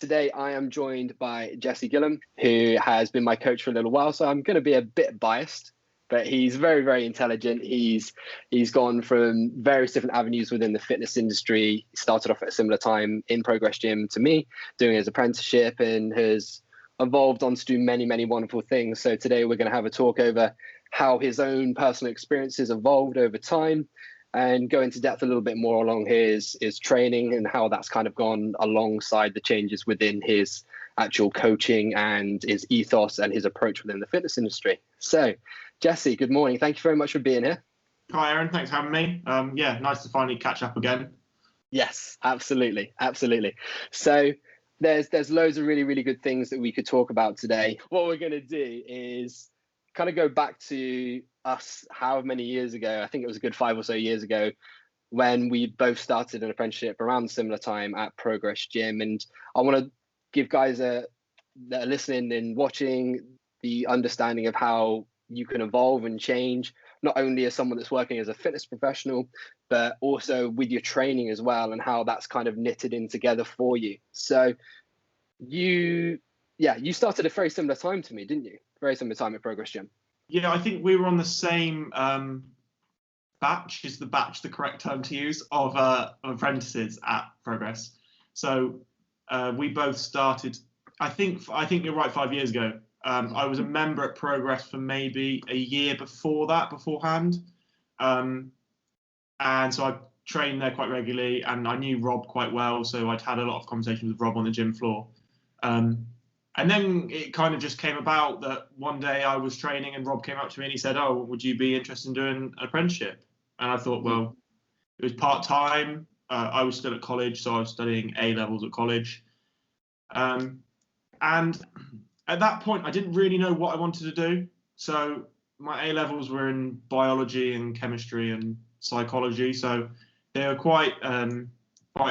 today I am joined by Jesse Gilham, who has been my coach for a little while. So I'm going to be a bit biased, but he's very, very intelligent. He's gone from various different avenues within the fitness industry. He started off at a similar time in Progress Gym to me, doing his apprenticeship, and has evolved on to do many, many wonderful things. So today we're going to have a talk over how his own personal experiences evolved over time, and go into depth a little bit more along his training and how that's kind of gone alongside the changes within his actual coaching and his ethos and his approach within the fitness industry. So, Jesse, good morning. Thank you very much for being here. Hi, Aaron. Thanks for having me. Yeah, nice to finally catch up again. Yes, absolutely. Absolutely. So there's loads of really, really good things that we could talk about today. What we're going to do is kind of go back to us however many years ago. I think it was a good 5 or so years ago when we both started an apprenticeship around a similar time at Progress Gym. And I want to give guys that are listening and watching the understanding of how you can evolve and change, not only as someone that's working as a fitness professional, but also with your training as well, and how that's kind of knitted in together for you. So you started at a very similar time to me, didn't you? Very similar time at Progress Gym. Yeah, I think we were on the same batch. Is the batch the correct term to use, of apprentices at Progress? So we both started. I think you're right. 5 years ago, I was a member at Progress for maybe a year beforehand, and so I trained there quite regularly, and I knew Rob quite well. So I'd had a lot of conversations with Rob on the gym floor. And then it kind of just came about that one day I was training and Rob came up to me and he said, "Oh, would you be interested in doing an apprenticeship?" And I thought, well, it was part-time. I was still at college, so I was studying A-levels at college. And at that point, I didn't really know what I wanted to do. So my A-levels were in biology and chemistry and psychology. So they were quite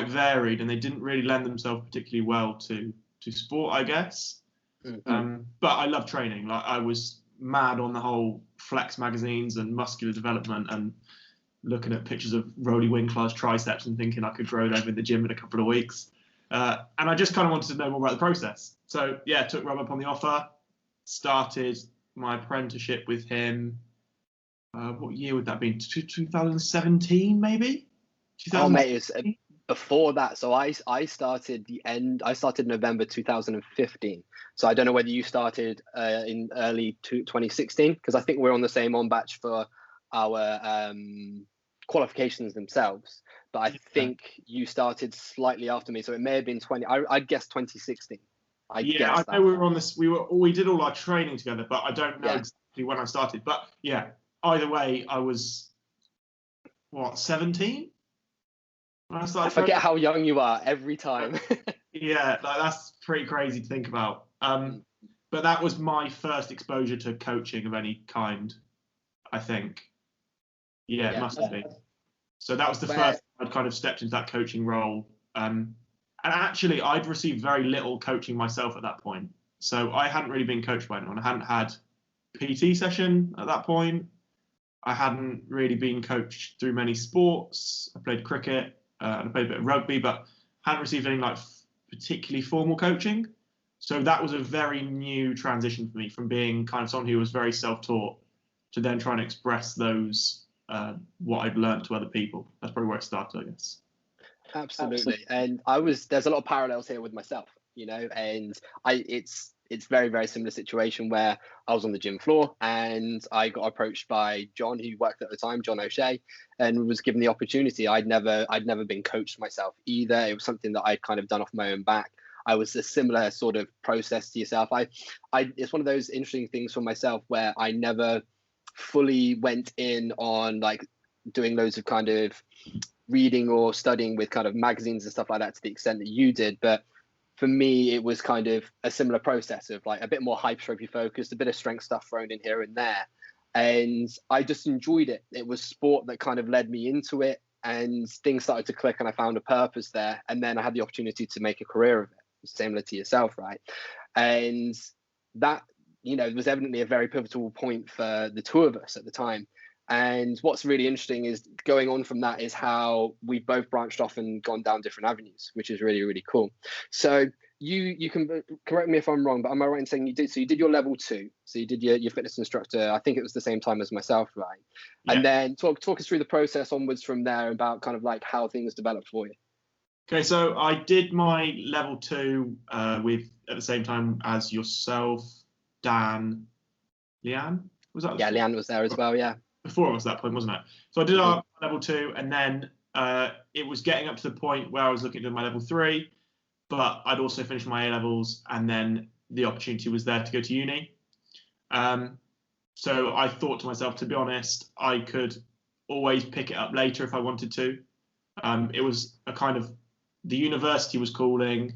varied, and they didn't really lend themselves particularly well to sport, I guess. Mm-hmm. But I love training. Like, I was mad on the whole Flex magazines and muscular development, and looking at pictures of Rolly Winkler's triceps and thinking I could grow them in the gym in a couple of weeks. And I just kind of wanted to know more about the process. So yeah, took Rob up on the offer, started my apprenticeship with him. What year would that be? 2017 maybe? Oh mate, it was before that. So I started November 2015. So I don't know whether you started in early 2016, because I think we're on the same on batch for our qualifications themselves. But I think you started slightly after me, so it may have been I'd guess 2016. I know we were on this. We did all our training together, but I don't know exactly when I started. But yeah, either way, I was 17. I forget how young you are every time. Yeah, that's pretty crazy to think about. But that was my first exposure to coaching of any kind, I think. Yeah, it must have been. So that was the first I'd kind of stepped into that coaching role. And actually, I'd received very little coaching myself at that point. So I hadn't really been coached by anyone. I hadn't had PT session at that point. I hadn't really been coached through many sports. I played cricket. And I played a bit of rugby, but hadn't received any particularly formal coaching. So that was a very new transition for me, from being kind of someone who was very self-taught to then trying to express those what I'd learned to other people. That's probably where it started, I guess. Absolutely. And there's a lot of parallels here with myself, and it's very, very similar situation where I was on the gym floor and I got approached by John, who worked at the time, John O'Shea, and was given the opportunity. I'd never been coached myself either. It was something that I'd kind of done off my own back. I was a similar sort of process to yourself. It's one of those interesting things for myself where I never fully went in on doing loads of kind of reading or studying with kind of magazines and stuff like that to the extent that you did. But for me, it was kind of a similar process of a bit more hypertrophy focused, a bit of strength stuff thrown in here and there. And I just enjoyed it. It was sport that kind of led me into it, and things started to click and I found a purpose there. And then I had the opportunity to make a career of it, similar to yourself, right? And that, was evidently a very pivotal point for the two of us at the time. And what's really interesting is going on from that is how we've both branched off and gone down different avenues, which is really, really cool. So you can correct me if I'm wrong, but am I right in saying you did your level 2, so you did your fitness instructor, I think it was the same time as myself, right? Yeah. And then talk us through the process onwards from there about kind of like how things developed for you. Okay, so I did my level 2 with at the same time as yourself, Dan, Leanne. Was that? Yeah, Leanne was there as well. Yeah. Before it was that point, wasn't it? So I did our level 2, and then it was getting up to the point where I was looking at my level 3, but I'd also finished my A levels, and then the opportunity was there to go to uni. So I thought to myself, to be honest, I could always pick it up later if I wanted to. It was a kind of, the university was calling.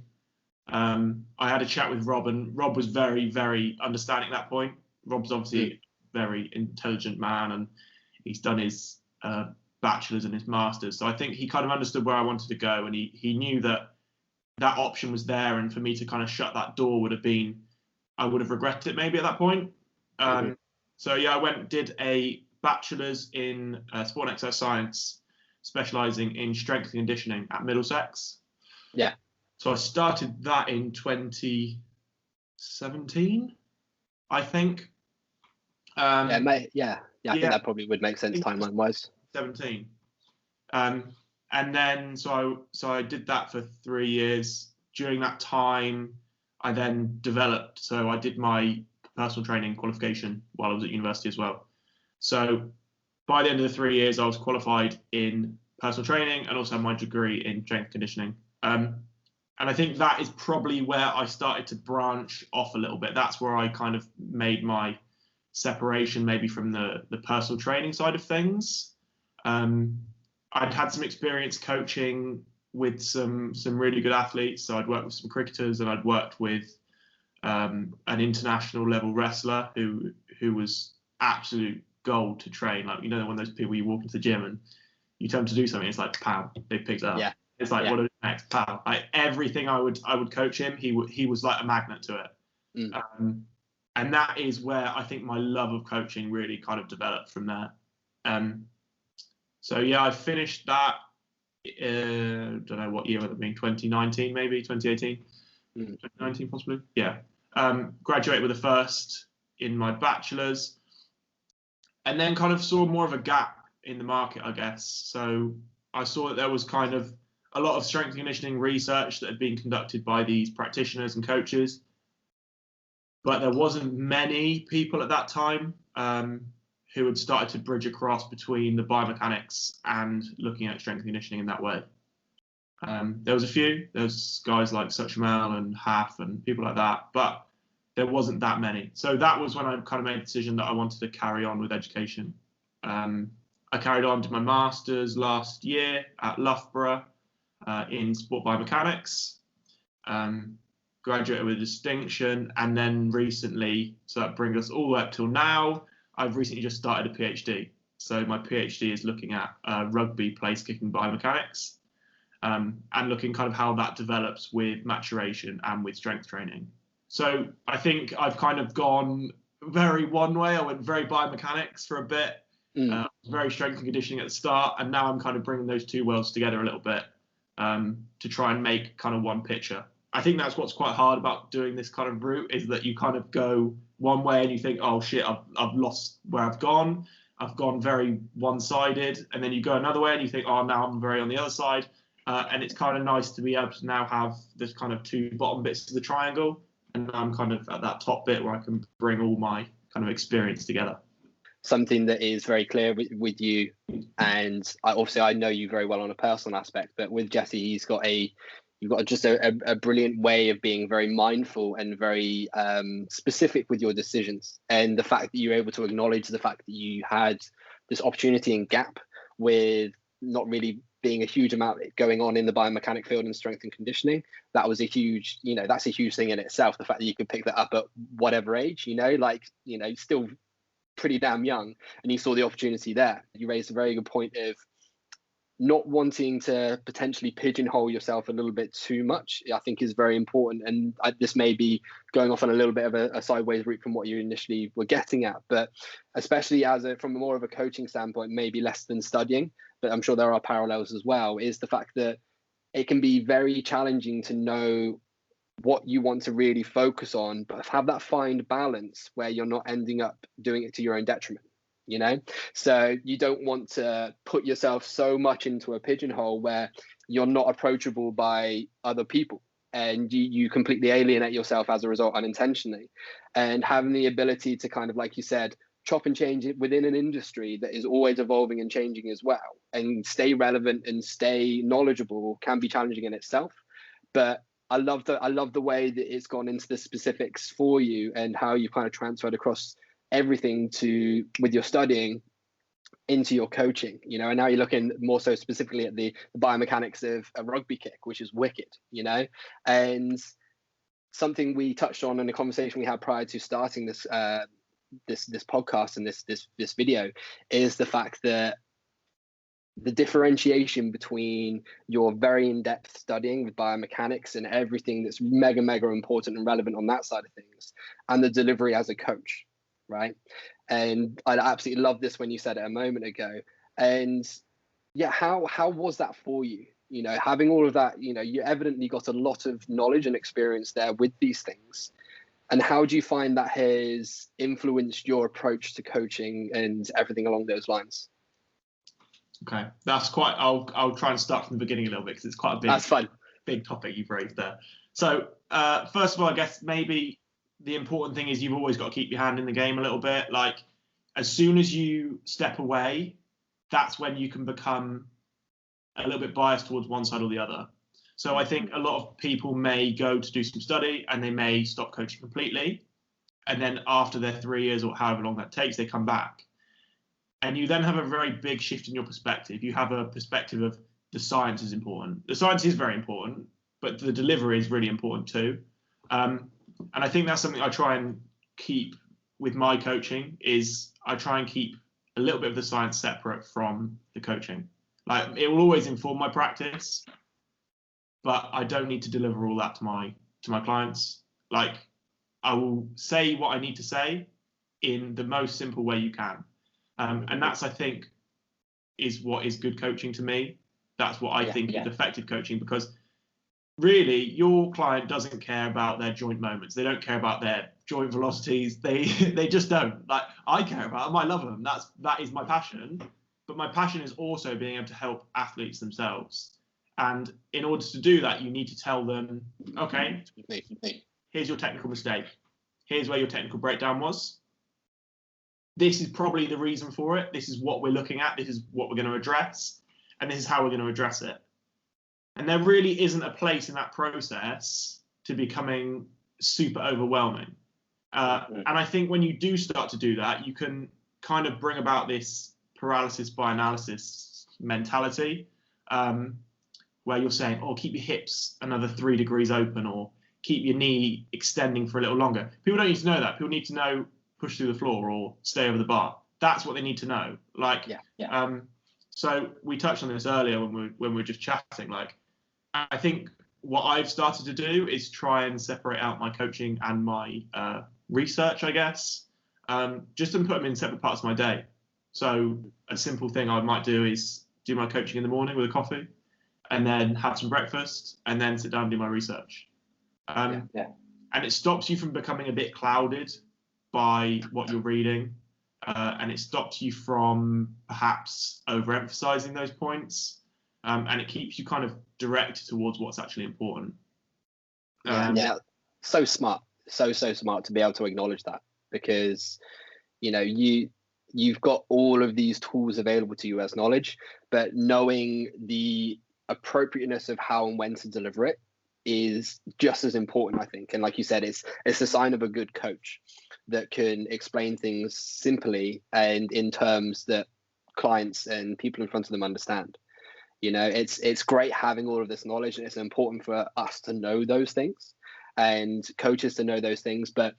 I had a chat with Rob, and Rob was very, very understanding at that point. Rob's obviously a very intelligent man, and he's done his bachelor's and his master's. So I think he kind of understood where I wanted to go, and he knew that that option was there. And for me to kind of shut that door would have been, I would have regretted it maybe at that point. So yeah, I went, did a bachelor's in sport and exercise science, specialising in strength and conditioning at Middlesex. Yeah. So I started that in 2017, I think. I think that probably would make sense timeline wise. 17. And then so I did that for 3 years. During that time, I then developed. So I did my personal training qualification while I was at university as well. So by the end of the 3 years, I was qualified in personal training and also had my degree in strength conditioning. And I think that is probably where I started to branch off a little bit. That's where I kind of made my separation maybe from the personal training side of things. I'd had some experience coaching with some really good athletes. So I'd worked with some cricketers, and I'd worked with an international level wrestler who was absolute gold to train. Like, you know, one of those people you walk into the gym and you tell them to do something, it's like, pow, they picked it up. Yeah. It's like, what do I do next? Pow. Like everything I would coach him, he was like a magnet to it. And that is where I think my love of coaching really kind of developed from there. So yeah, I finished that. Don't know what year would it be, 2019 maybe, 2018, 2019 possibly. Yeah. Graduated with a first in my bachelor's, and then kind of saw more of a gap in the market, I guess. So I saw that there was kind of a lot of strength and conditioning research that had been conducted by these practitioners and coaches, but there wasn't many people at that time who had started to bridge across between the biomechanics and looking at strength and conditioning in that way. There was a few. There's guys like Suchmel and Half and people like that, but there wasn't that many. So that was when I kind of made the decision that I wanted to carry on with education. I carried on to my master's last year at Loughborough in sport biomechanics. Graduated with a distinction, and then recently, so that brings us all the way up till now, I've recently just started a PhD. So my PhD is looking at rugby place kicking biomechanics, and looking kind of how that develops with maturation and with strength training. So I think I've kind of gone very one way. I went very biomechanics for a bit, very strength and conditioning at the start, and now I'm kind of bringing those two worlds together a little bit to try and make kind of one picture. I think that's what's quite hard about doing this kind of route, is that you kind of go one way and you think, oh shit, I've lost where I've gone very one-sided, and then you go another way and you think, oh, now I'm very on the other side. And it's kind of nice to be able to now have this kind of two bottom bits of the triangle, and I'm kind of at that top bit where I can bring all my kind of experience together. Something that is very clear with you, and I know you very well on a personal aspect, but with Jesse, you've got just a brilliant way of being very mindful and very specific with your decisions, and the fact that you're able to acknowledge the fact that you had this opportunity and gap with not really being a huge amount going on in the biomechanic field and strength and conditioning. That was a huge, that's a huge thing in itself. The fact that you could pick that up at whatever age, still pretty damn young, and you saw the opportunity there. You raised a very good point of not wanting to potentially pigeonhole yourself a little bit too much, I think is very important. And this may be going off on a little bit of a sideways route from what you initially were getting at, but especially from more of a coaching standpoint, maybe less than studying, but I'm sure there are parallels as well, is the fact that it can be very challenging to know what you want to really focus on, but have that fine balance where you're not ending up doing it to your own detriment, you know? So you don't want to put yourself so much into a pigeonhole where you're not approachable by other people, and you completely alienate yourself as a result unintentionally. And having the ability to kind of, like you said, chop and change it within an industry that is always evolving and changing as well, and stay relevant and stay knowledgeable can be challenging in itself. But I love the way that it's gone into the specifics for you and how you kind of transferred across everything to with your studying into your coaching, you know, and now you're looking more so specifically at the biomechanics of a rugby kick, which is wicked, you know. And something we touched on in a conversation we had prior to starting this this podcast and this video is the fact that the differentiation between your very in-depth studying with biomechanics and everything that's mega important and relevant on that side of things, and the delivery as a coach, right? And I absolutely love this when you said it a moment ago. And yeah, how was that for you? You know, having all of that, you know, you evidently got a lot of knowledge and experience there with these things. And how do you find that has influenced your approach to coaching and everything along those lines? Okay, that's quite. I'll try and start from the beginning a little bit because it's quite a big topic you've raised there. So first of all, I guess maybe the important thing is you've always got to keep your hand in the game a little bit. Like as soon as you step away, that's when you can become a little bit biased towards one side or the other. So I think a lot of people may go to do some study and they may stop coaching completely, and then after their 3 years or however long that takes, they come back. And you then have a very big shift in your perspective. You have a perspective of the science is important. The science is very important, but the delivery is really important too. And I think that's something I try and keep with my coaching is I try and keep a little bit of the science separate from the coaching. Like it will always inform my practice, but I don't need to deliver all that to my clients. Like I will say what I need to say in the most simple way you can. And that's, I think, is what is good coaching to me. That's what I think is effective coaching, because really your client doesn't care about their joint moments. They don't care about their joint velocities. They just don't. Like I care about them. I love them. That is my passion. But my passion is also being able to help athletes themselves. And in order to do that, you need to tell them, okay, here's your technical mistake. Here's where your technical breakdown was. This is probably the reason for it. This is what we're looking at. This is what we're going to address. And this is how we're going to address it. And there really isn't a place in that process to becoming super overwhelming. And I think when you do start to do that, you can kind of bring about this paralysis by analysis mentality, where you're saying, oh, keep your hips another 3 degrees open, or keep your knee extending for a little longer. People don't need to know that. People need to know push through the floor or stay over the bar. That's what they need to know. Like, so we touched on this earlier when we were just chatting. Like, I think what I've started to do is try and separate out my coaching and my research, I guess, just to put them in separate parts of my day. So a simple thing I might do is do my coaching in the morning with a coffee, and then have some breakfast, and then sit down and do my research. And it stops you from becoming a bit clouded by what you're reading, and it stops you from perhaps overemphasizing those points, and it keeps you kind of directed towards what's actually important. So smart, so smart to be able to acknowledge that, because you know you've got all of these tools available to you as knowledge, but knowing the appropriateness of how and when to deliver it is just as important, I think. And like you said, it's a sign of a good coach that can explain things simply and in terms that clients and people in front of them understand. You know, it's great having all of this knowledge, and it's important for us to know those things and coaches to know those things. But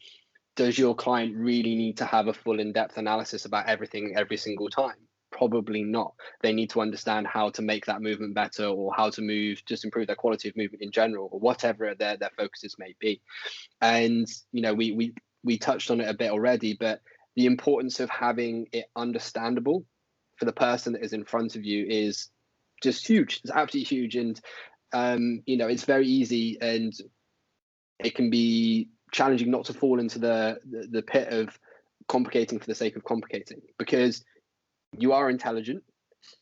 does your client really need to have a full in-depth analysis about everything every single time? Probably not. They need to understand how to make that movement better, or how to move, just improve their quality of movement in general, or whatever their focuses may be. And you know, we touched on it a bit already, but the importance of having it understandable for the person that is in front of you is just huge. It's absolutely huge. And you know, it's very easy, and it can be challenging not to fall into the pit of complicating for the sake of complicating, because you are intelligent.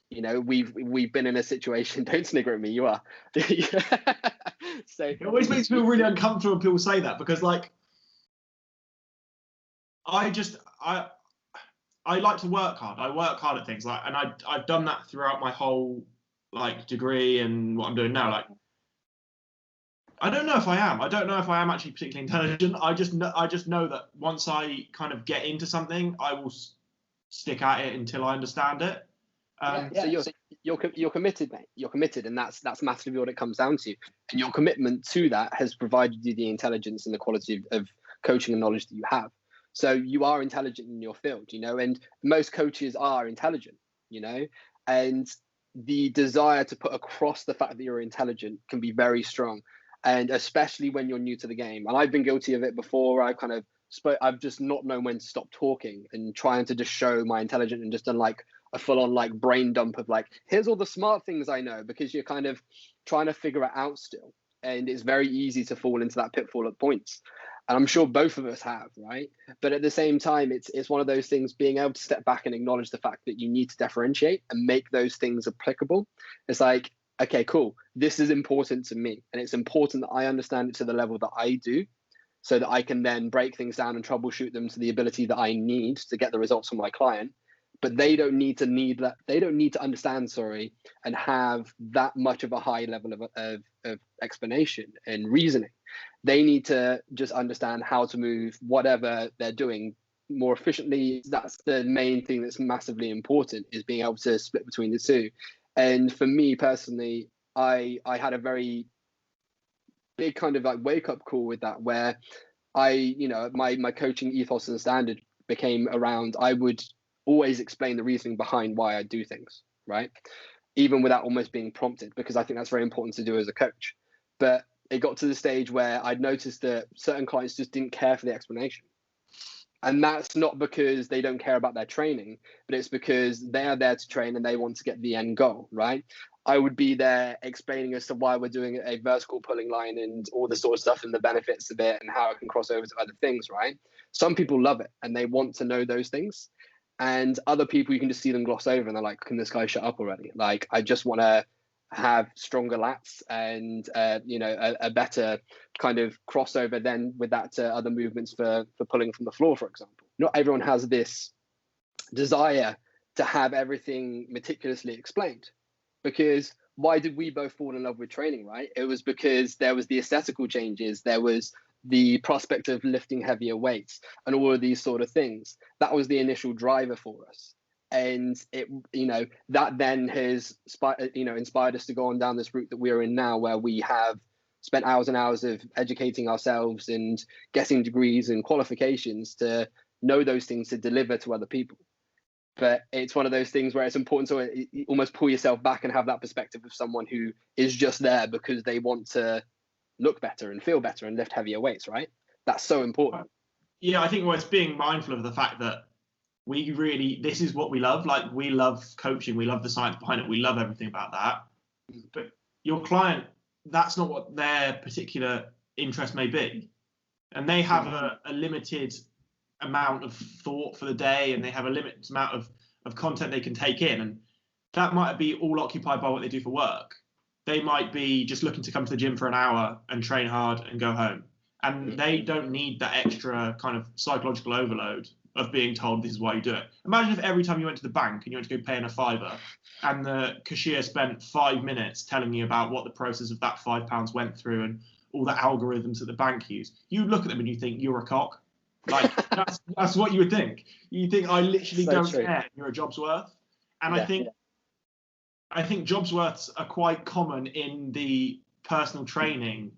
You know, we've been in a situation. Don't snigger at me. You are. So it always makes me feel really uncomfortable when people say that, because like I like to work hard. I work hard at things, like, and I've done that throughout my whole like degree and what I'm doing now. Like, I don't know if I am. I don't know if I am actually particularly intelligent. I just know that once I kind of get into something, I will stick at it until I understand it. So you're committed, mate. You're committed, and that's massively what it comes down to. And your commitment to that has provided you the intelligence and the quality of coaching and knowledge that you have. So you are intelligent in your field, you know, and most coaches are intelligent, you know, and the desire to put across the fact that you're intelligent can be very strong. And especially when you're new to the game. And I've been guilty of it before. I've just not known when to stop talking and trying to just show my intelligence, and just done like a full-on like brain dump of like, here's all the smart things I know, because you're kind of trying to figure it out still. And it's very easy to fall into that pitfall at points. And I'm sure both of us have, right? But at the same time, it's one of those things, being able to step back and acknowledge the fact that you need to differentiate and make those things applicable. It's like, okay, cool, this is important to me, and it's important that I understand it to the level that I do, so that I can then break things down and troubleshoot them to the ability that I need to get the results from my client. But they don't need to understand, and have that much of a high level of explanation and reasoning. They need to just understand how to move whatever they're doing more efficiently. That's the main thing that's massively important, is being able to split between the two. And for me personally, I had a very big kind of like wake up call with that, where my coaching ethos and standard became around, I would always explain the reasoning behind why I do things, right? Even without almost being prompted, because I think that's very important to do as a coach. But it got to the stage where I'd noticed that certain clients just didn't care for the explanation. And that's not because they don't care about their training, but it's because they are there to train and they want to get the end goal, right? I would be there explaining as to why we're doing a vertical pulling line and all the sort of stuff and the benefits of it and how it can cross over to other things, right? Some people love it and they want to know those things. And other people, you can just see them gloss over and they're like, can this guy shut up already? Like, I just want to have stronger lats and a better kind of crossover then with that to other movements for pulling from the floor, for example. Not everyone has this desire to have everything meticulously explained, because why did we both fall in love with training, right? It was because there was the aesthetical changes, there was the prospect of lifting heavier weights and all of these sort of things. That was the initial driver for us. And it, that then has, inspired us to go on down this route that we're in now, where we have spent hours and hours of educating ourselves and getting degrees and qualifications to know those things to deliver to other people. But it's one of those things where it's important to almost pull yourself back and have that perspective of someone who is just there because they want to look better and feel better and lift heavier weights, right? That's so important. Yeah, I think it's being mindful of the fact that this is what we love. Like, we love coaching, we love the science behind it, we love everything about that. But your client, that's not what their particular interest may be. And they have a limited amount of thought for the day, and they have a limited amount of content they can take in. And that might be all occupied by what they do for work. They might be just looking to come to the gym for an hour and train hard and go home. And they don't need that extra kind of psychological overload of being told this is why you do it. Imagine if every time you went to the bank and you went to go pay in a £5 and the cashier spent 5 minutes telling you about what the process of that £5 went through and all the algorithms that the bank use. You look at them and you think, you're a cock. Like, that's what you would think. You think, I literally don't care, you're a job's worth. And I think jobs worths are quite common in the personal training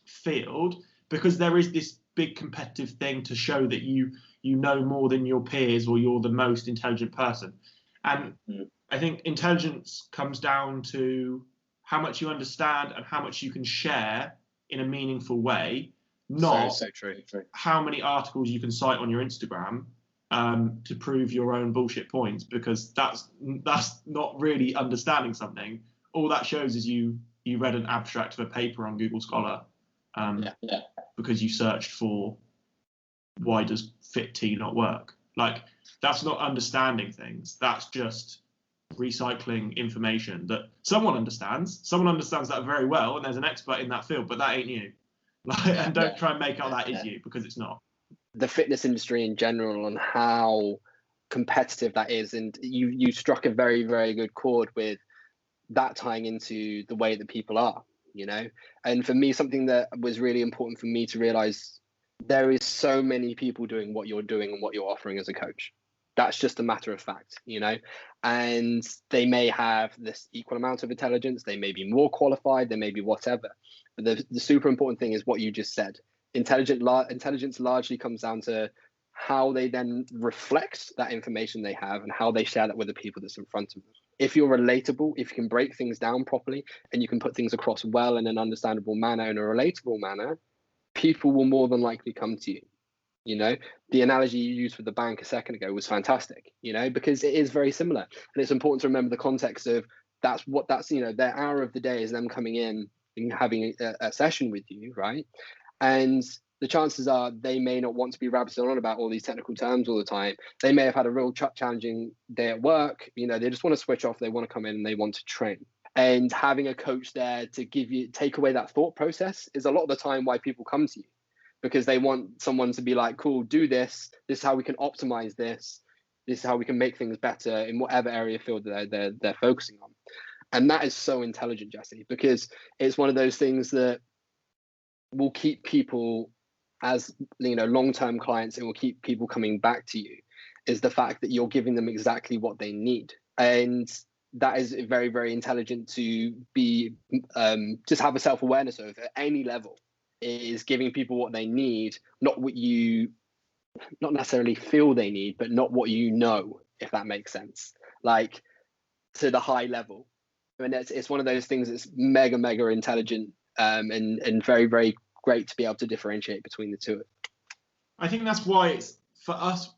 field, because there is this big competitive thing to show that you know more than your peers, or you're the most intelligent person. And I think intelligence comes down to how much you understand and how much you can share in a meaningful way, not so true. how many articles you can cite on your Instagram to prove your own bullshit points, because that's not really understanding something. All that shows is you read an abstract of a paper on Google Scholar, because you searched for why does fit T not work. Like, that's not understanding things. That's just recycling information that someone understands. Someone understands that very well, and there's an expert in that field, but that ain't you. Like, and don't try and make out that is you, because it's not. The fitness industry in general and how competitive that is, and you struck a very, very good chord with that, tying into the way that people are, you know. And for me, something that was really important for me to realize, there is so many people doing what you're doing and what you're offering as a coach. That's just a matter of fact, you know. And they may have this equal amount of intelligence, they may be more qualified, they may be whatever, but the super important thing is what you just said. Intelligence largely comes down to how they then reflect that information they have and how they share that with the people that's in front of them. If you're relatable, if you can break things down properly and you can put things across well in an understandable manner, in a relatable manner, people will more than likely come to you. You know, the analogy you used with the bank a second ago was fantastic, you know, because it is very similar. And it's important to remember the context of that's, you know, their hour of the day is them coming in and having a session with you, right? And the chances are they may not want to be rabbiting on about all these technical terms all the time. They may have had a real challenging day at work. You know, they just want to switch off. They want to come in and they want to train. And having a coach there to take away that thought process is a lot of the time why people come to you, because they want someone to be like, cool, do this. This is how we can optimize this. This is how we can make things better in whatever area field they're focusing on. And that is so intelligent, Jesse, because it's one of those things that will keep people as, you know, long-term clients. It will keep people coming back to you, is the fact that you're giving them exactly what they need. And that is very, very intelligent to be, just have a self-awareness of at any level, is giving people what they need, not what you not necessarily feel they need, but not what you know, if that makes sense, like to the high level. I mean, it's one of those things that's mega, mega intelligent, and very, very great to be able to differentiate between the two. I think that's why it's, for us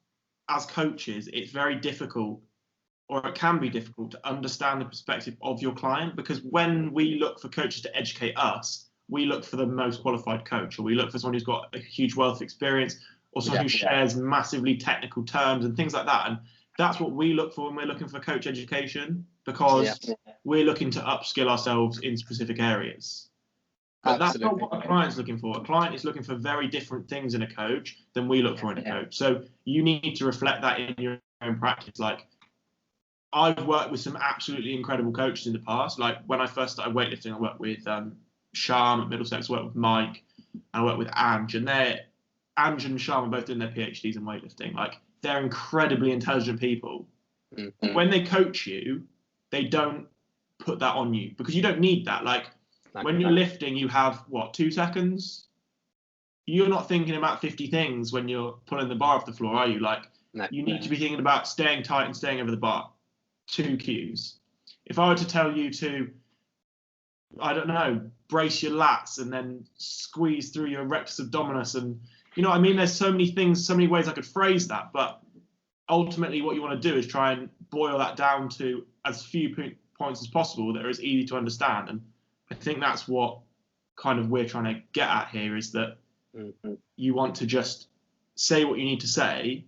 as coaches, it's very difficult, or it can be difficult, to understand the perspective of your client, because when we look for coaches to educate us, we look for the most qualified coach, or we look for someone who's got a huge wealth of experience, or someone who shares massively technical terms and things like that. And that's what we look for when we're looking for coach education, because we're looking to upskill ourselves in specific areas. But that's not what a client's looking for. A client is looking for very different things in a coach than we look for in a coach. So you need to reflect that in your own practice. Like, I've worked with some absolutely incredible coaches in the past. Like, when I first started weightlifting, I worked with Sham at Middlesex, I worked with Mike, and I worked with Ange. And Ange and Sham are both doing their PhDs in weightlifting. Like, they're incredibly intelligent people. Mm-hmm. When they coach you, they don't put that on you, because you don't need that. Like, when you're lifting, you have, 2 seconds? You're not thinking about 50 things when you're pulling the bar off the floor, are you? Like, you need to be thinking about staying tight and staying over the bar. 2 cues. If I were to tell you to, I don't know, brace your lats and then squeeze through your rectus abdominis, and, you know what I mean? There's so many things, so many ways I could phrase that, but ultimately what you want to do is try and boil that down to as few points as possible that are as easy to understand. And I think that's what kind of we're trying to get at here, is that you want to just say what you need to say,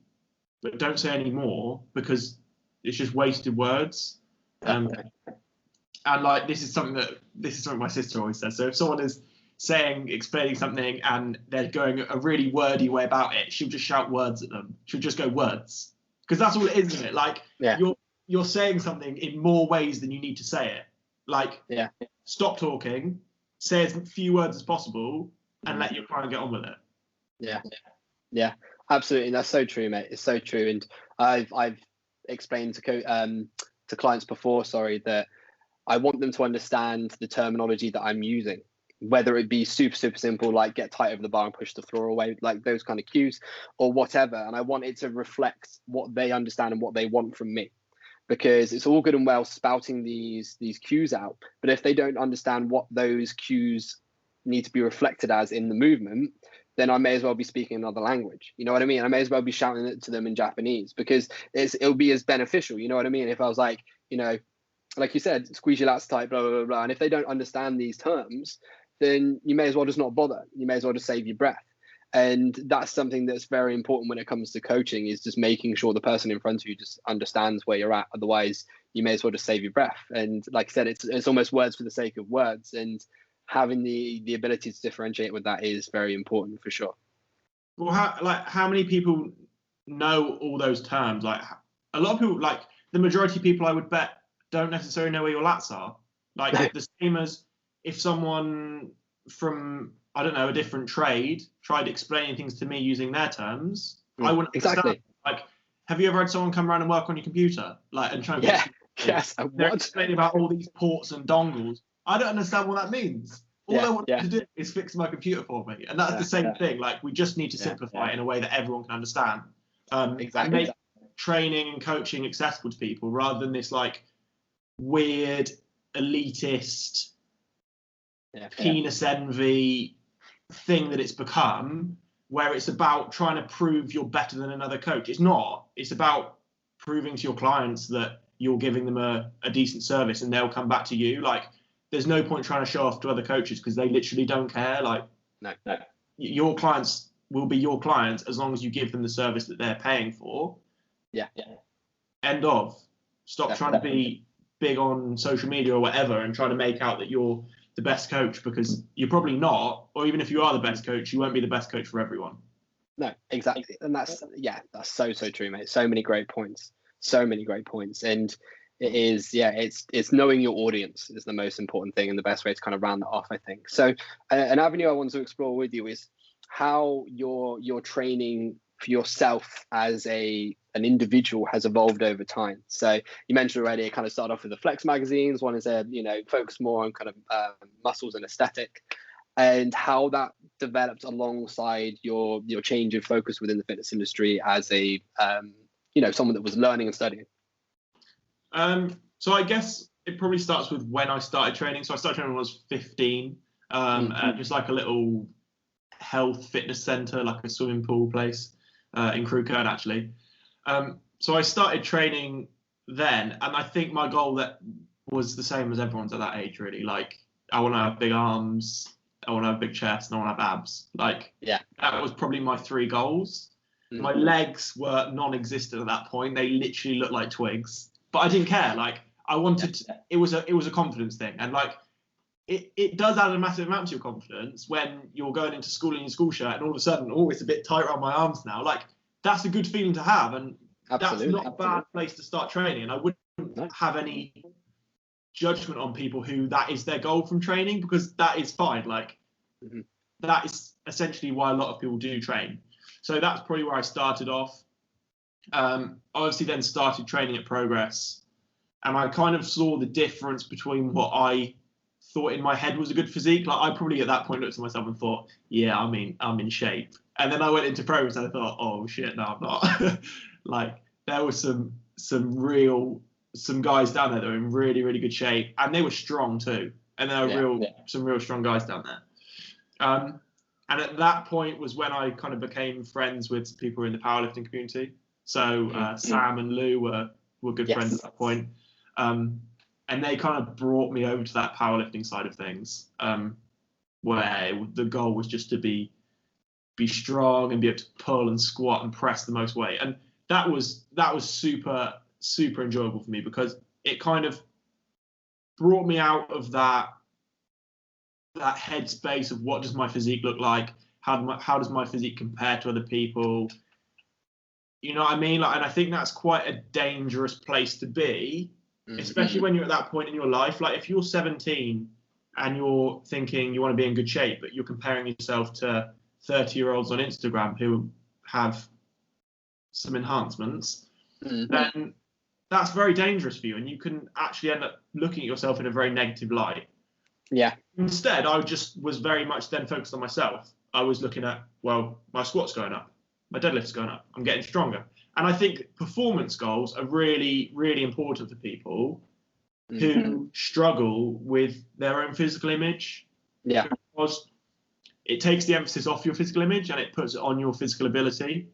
but don't say any more, because it's just wasted words. And like, this is something my sister always says. So if someone is explaining something and they're going a really wordy way about it, she'll just shout words at them. She'll just go words, because that's all it is, isn't it? Like, you're saying something in more ways than you need to say it. Like, stop talking, say as few words as possible, and let your client get on with it. Yeah, absolutely. That's so true, mate. It's so true. And I've explained to clients before, that I want them to understand the terminology that I'm using, whether it be super, super simple, like get tight over the bar and push the floor away, like those kind of cues, or whatever. And I want it to reflect what they understand and what they want from me. Because it's all good and well spouting these cues out, but if they don't understand what those cues need to be reflected as in the movement, then I may as well be speaking another language. You know what I mean? I may as well be shouting it to them in Japanese, because it'll be as beneficial. You know what I mean? If I was like, you know, like you said, squeeze your lats tight, blah, blah, blah, blah. And if they don't understand these terms, then you may as well just not bother. You may as well just save your breath. And that's something that's very important when it comes to coaching, is just making sure the person in front of you just understands where you're at. Otherwise, you may as well just save your breath. And like I said, it's almost words for the sake of words. And having the ability to differentiate with that is very important for sure. Well, how many people know all those terms? Like a lot of people, like the majority of people, I would bet, don't necessarily know where your lats are. Like the same as if someone from, I don't know, a different trade tried explaining things to me using their terms, I wouldn't understand. Like, have you ever had someone come around and work on your computer, like, and try and they're explaining about all these ports and dongles? I don't understand what that means. All I want to do is fix my computer for me, and that's the same thing. Like, we just need to simplify it in a way that everyone can understand, and make training and coaching accessible to people, rather than this like weird elitist penis envy thing that it's become, where it's about trying to prove you're better than another coach. It's not. It's about proving to your clients that you're giving them a decent service, and they'll come back to you. Like, there's no point trying to show off to other coaches, because they literally don't care. Like, no. Your clients will be your clients as long as you give them the service that they're paying for. End of. Stop trying to be big on social media or whatever and try to make out that you're the best coach, because you're probably not. Or even if you are the best coach, you won't be the best coach for everyone. No, exactly. And that's so true, mate. So many great points. And it is, it's knowing your audience is the most important thing, and the best way to kind of round that off, I think. So an avenue I want to explore with you is how your training for yourself as an individual has evolved over time. So you mentioned already, it kind of started off with the Flex magazines. One is focus more on kind of muscles and aesthetic, and how that developed alongside your change of focus within the fitness industry as a someone that was learning and studying. So I guess it probably starts with when I started training. So I started training when I was 15, at just like a little health fitness center, like a swimming pool place in Crewkerne, actually. So I started training then, and I think my goal that was the same as everyone's at that age, really. Like, I want to have big arms, I want to have a big chest, and I want to have abs. Like, that was probably my 3 goals. My legs were non-existent at that point. They literally looked like twigs, but I didn't care. Like, I wanted to, it was a confidence thing, and like it does add a massive amount to your confidence when you're going into school in your school shirt and all of a sudden, it's a bit tight around my arms now. Like, that's a good feeling to have, and that's not a bad place to start training. And I wouldn't have any judgment on people who that is their goal from training, because that is fine. Like, that is essentially why a lot of people do train. So that's probably where I started off. Obviously then started training at Progress, and I kind of saw the difference between what I thought in my head was a good physique. Like, I probably at that point looked at myself and thought, I'm in shape. And then I went into Progress and I thought, oh shit, no, I'm not. Like, there was some guys down there that were in really, really good shape, and they were strong too. And there were some real strong guys down there. And at that point was when I kind of became friends with people in the powerlifting community. So Sam and Lou were good friends at that point. And they kind of brought me over to that powerlifting side of things, where the goal was just to be strong and be able to pull and squat and press the most weight. And that was super, super enjoyable for me, because it kind of brought me out of that headspace of what does my physique look like? How does my physique compare to other people? You know what I mean? Like, and I think that's quite a dangerous place to be, especially when you're at that point in your life. Like, if you're 17 and you're thinking you want to be in good shape, but you're comparing yourself to 30-year-olds on Instagram who have some enhancements, then that's very dangerous for you, and you can actually end up looking at yourself in a very negative light. Yeah. Instead, I just was very much then focused on myself. I was looking at, well, my squat's going up, my deadlift's going up, I'm getting stronger. And I think performance goals are really, really important for people who struggle with their own physical image. Yeah. Because it takes the emphasis off your physical image and it puts it on your physical ability.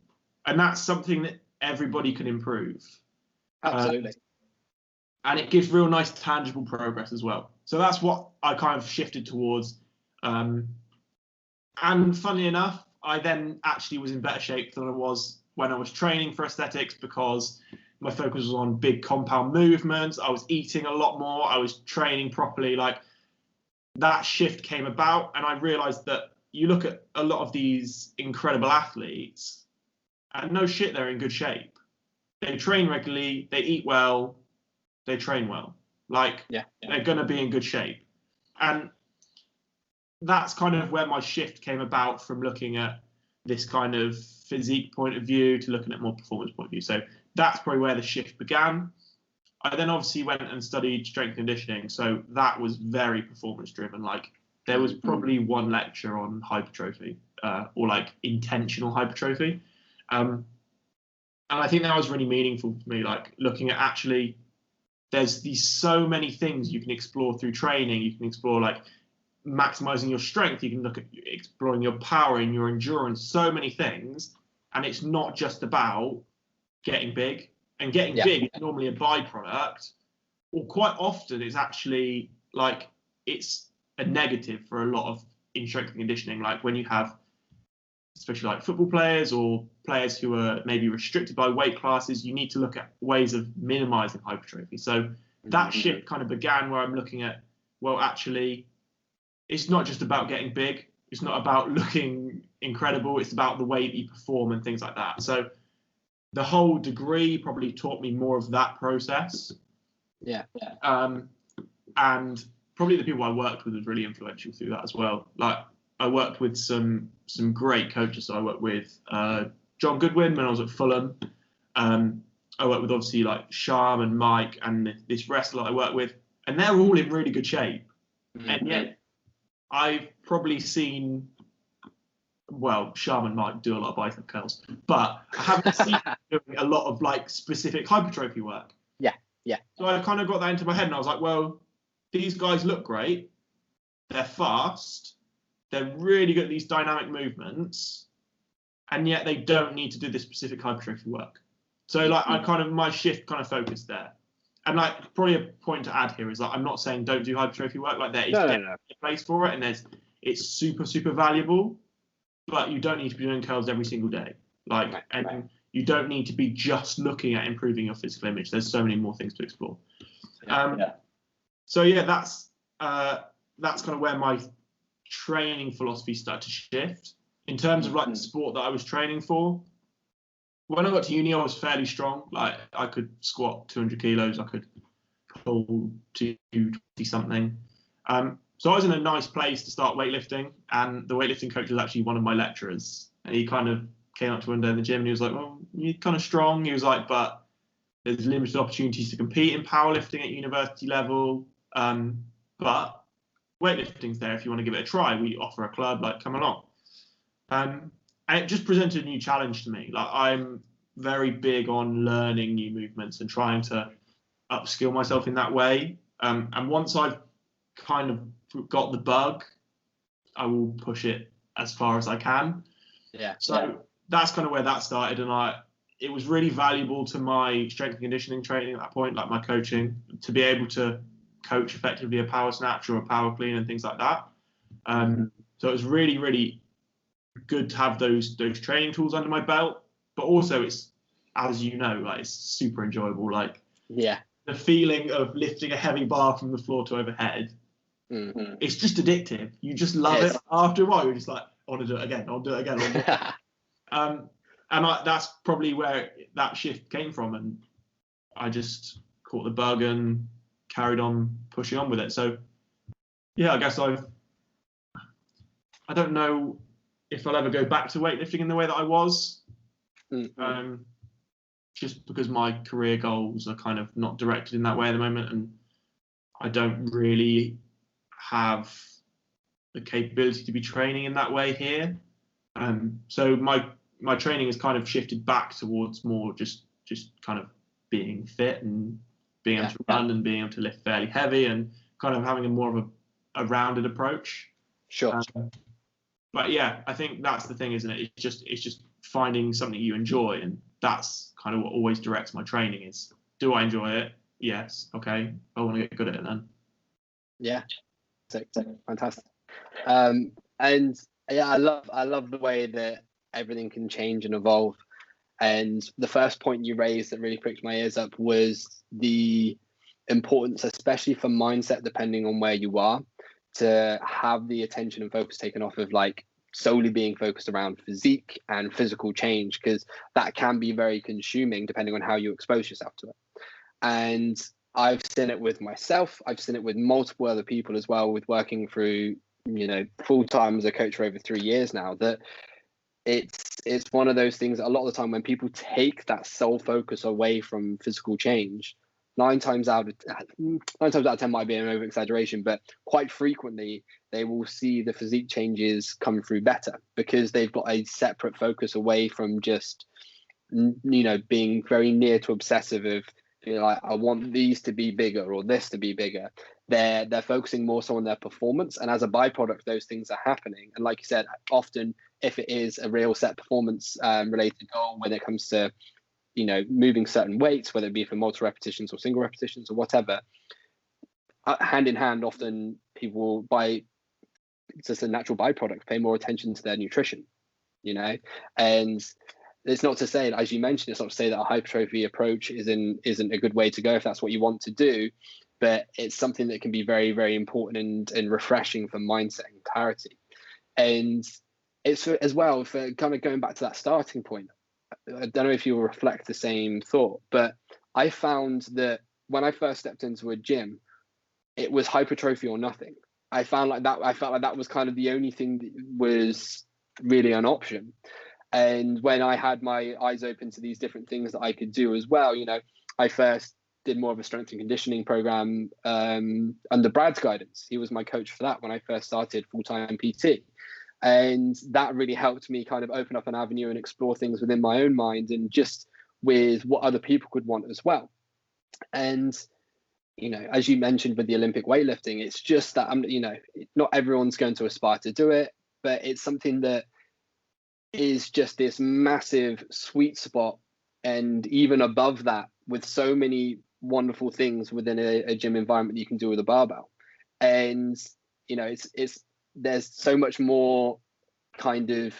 And that's something that everybody can improve. Absolutely. And it gives real nice tangible progress as well. So that's what I kind of shifted towards. And funnily enough, I then actually was in better shape than I was when I was training for aesthetics, because my focus was on big compound movements. I was eating a lot more. I was training properly. Like, that shift came about, and I realized that you look at a lot of these incredible athletes, and no shit, they're in good shape. They train regularly, they eat well, they train well. Like, they're going to be in good shape. And that's kind of where my shift came about, from looking at this kind of physique point of view to looking at more performance point of view. So that's probably where the shift began. I then obviously went and studied strength conditioning. So that was very performance driven. Like, there was probably one lecture on hypertrophy, or like intentional hypertrophy. And I think that was really meaningful for me, like looking at actually, there's so many things you can explore through training. You can explore like maximizing your strength. You can look at exploring your power and your endurance, so many things. And it's not just about getting big. And getting big is normally a byproduct, or quite often it's actually like, it's a negative for a lot of in strength and conditioning. Like, when you have, especially like football players or players who are maybe restricted by weight classes, you need to look at ways of minimizing hypertrophy. So that shift kind of began where I'm looking at, well, actually, it's not just about getting big. It's not about looking incredible. It's about the way that you perform and things like that. So the whole degree probably taught me more of that process. And probably the people I worked with was really influential through that as well. Like, I worked with some great coaches. So I worked with John Goodwin when I was at Fulham. I worked with obviously like Sham and Mike and this wrestler I worked with, and they're all in really good shape. And yet I've probably seen, well, Sham and Mike do a lot of bicep curls, but I haven't seen them doing a lot of like specific hypertrophy work. So I kind of got that into my head, and I was like, well, these guys look great. They're fast. They're really good at these dynamic movements, and yet they don't need to do this specific hypertrophy work. So like, my shift kind of focused there. And like, probably a point to add here is like, I'm not saying don't do hypertrophy work. Like, there is a place for it, and it's super, super valuable, but you don't need to be doing curls every single day. Like, you don't need to be just looking at improving your physical image. There's so many more things to explore. So yeah, that's kind of where my training philosophy started to shift. In terms of like the sport that I was training for, when I got to uni, I was fairly strong. Like, I could squat 200 kilos, I could pull 220 something. So I was in a nice place to start weightlifting, and the weightlifting coach was actually one of my lecturers. And he kind of came up to one day in the gym, and he was like, well, you're kind of strong. He was like, but there's limited opportunities to compete in powerlifting at university level. But weightlifting's there if you want to give it a try. We offer a club, like, come along. And it just presented a new challenge to me. Like, I'm very big on learning new movements and trying to upskill myself in that way. And once I've kind of got the bug, I will push it as far as I can. So that's kind of where that started. And it was really valuable to my strength and conditioning training at that point, like my coaching, to be able to coach effectively a power snatch or a power clean and things like that. So it was really, really good to have those training tools under my belt. But also, it's, as you know, like, it's super enjoyable. Like, the feeling of lifting a heavy bar from the floor to overhead, it's just addictive. You just love it. After a while, you're just like, I want to do it again. I'll do it again. And that's probably where that shift came from. And I just caught the bug and carried on pushing on with it. So, yeah, I guess I don't know if I'll ever go back to weightlifting in the way that I was. Just because my career goals are kind of not directed in that way at the moment, and I don't really have the capability to be training in that way here. So my training has kind of shifted back towards more just kind of being fit and being able to run and being able to lift fairly heavy and kind of having a more of a rounded approach. But yeah, I think that's the thing, isn't it? It's just finding something you enjoy, and that's kind of what always directs my training is, do I enjoy it? Yes. Okay. I want to get good at it then. Yeah. Fantastic. And yeah, I love the way that everything can change and evolve. And the first point you raised that really pricked my ears up was the importance, especially for mindset, depending on where you are, to have the attention and focus taken off of like solely being focused around physique and physical change, because that can be very consuming depending on how you expose yourself to it. And I've seen it with myself. I've seen it with multiple other people as well, with working through, full time as a coach for over 3 years now, that it's one of those things that a lot of the time when people take that sole focus away from physical change, nine times out of 10 might be an over exaggeration, but quite frequently they will see the physique changes come through better because they've got a separate focus away from just being very near to obsessive of like, I want these to be bigger or this to be bigger. They're focusing more so on their performance, and as a byproduct, those things are happening. And like you said, often if it is a real set performance related goal, when it comes to moving certain weights, whether it be for multi repetitions or single repetitions or whatever, hand in hand, often people will, by just a natural byproduct, pay more attention to their nutrition, and it's not to say, as you mentioned, it's not to say that a hypertrophy approach isn't a good way to go if that's what you want to do, but it's something that can be very, very important and refreshing for mindset and clarity. And it's as well for kind of going back to that starting point. I don't know if you will reflect the same thought, but I found that when I first stepped into a gym, it was hypertrophy or nothing. I felt like that was kind of the only thing that was really an option. And when I had my eyes open to these different things that I could do as well, I first did more of a strength and conditioning program under Brad's guidance. He was my coach for that when I first started full-time PT. And that really helped me kind of open up an avenue and explore things within my own mind and just with what other people could want as well. And, as you mentioned with the Olympic weightlifting, it's just that, not everyone's going to aspire to do it, but it's something that is just this massive sweet spot, and even above that, with so many wonderful things within a gym environment that you can do with a barbell. And it's there's so much more kind of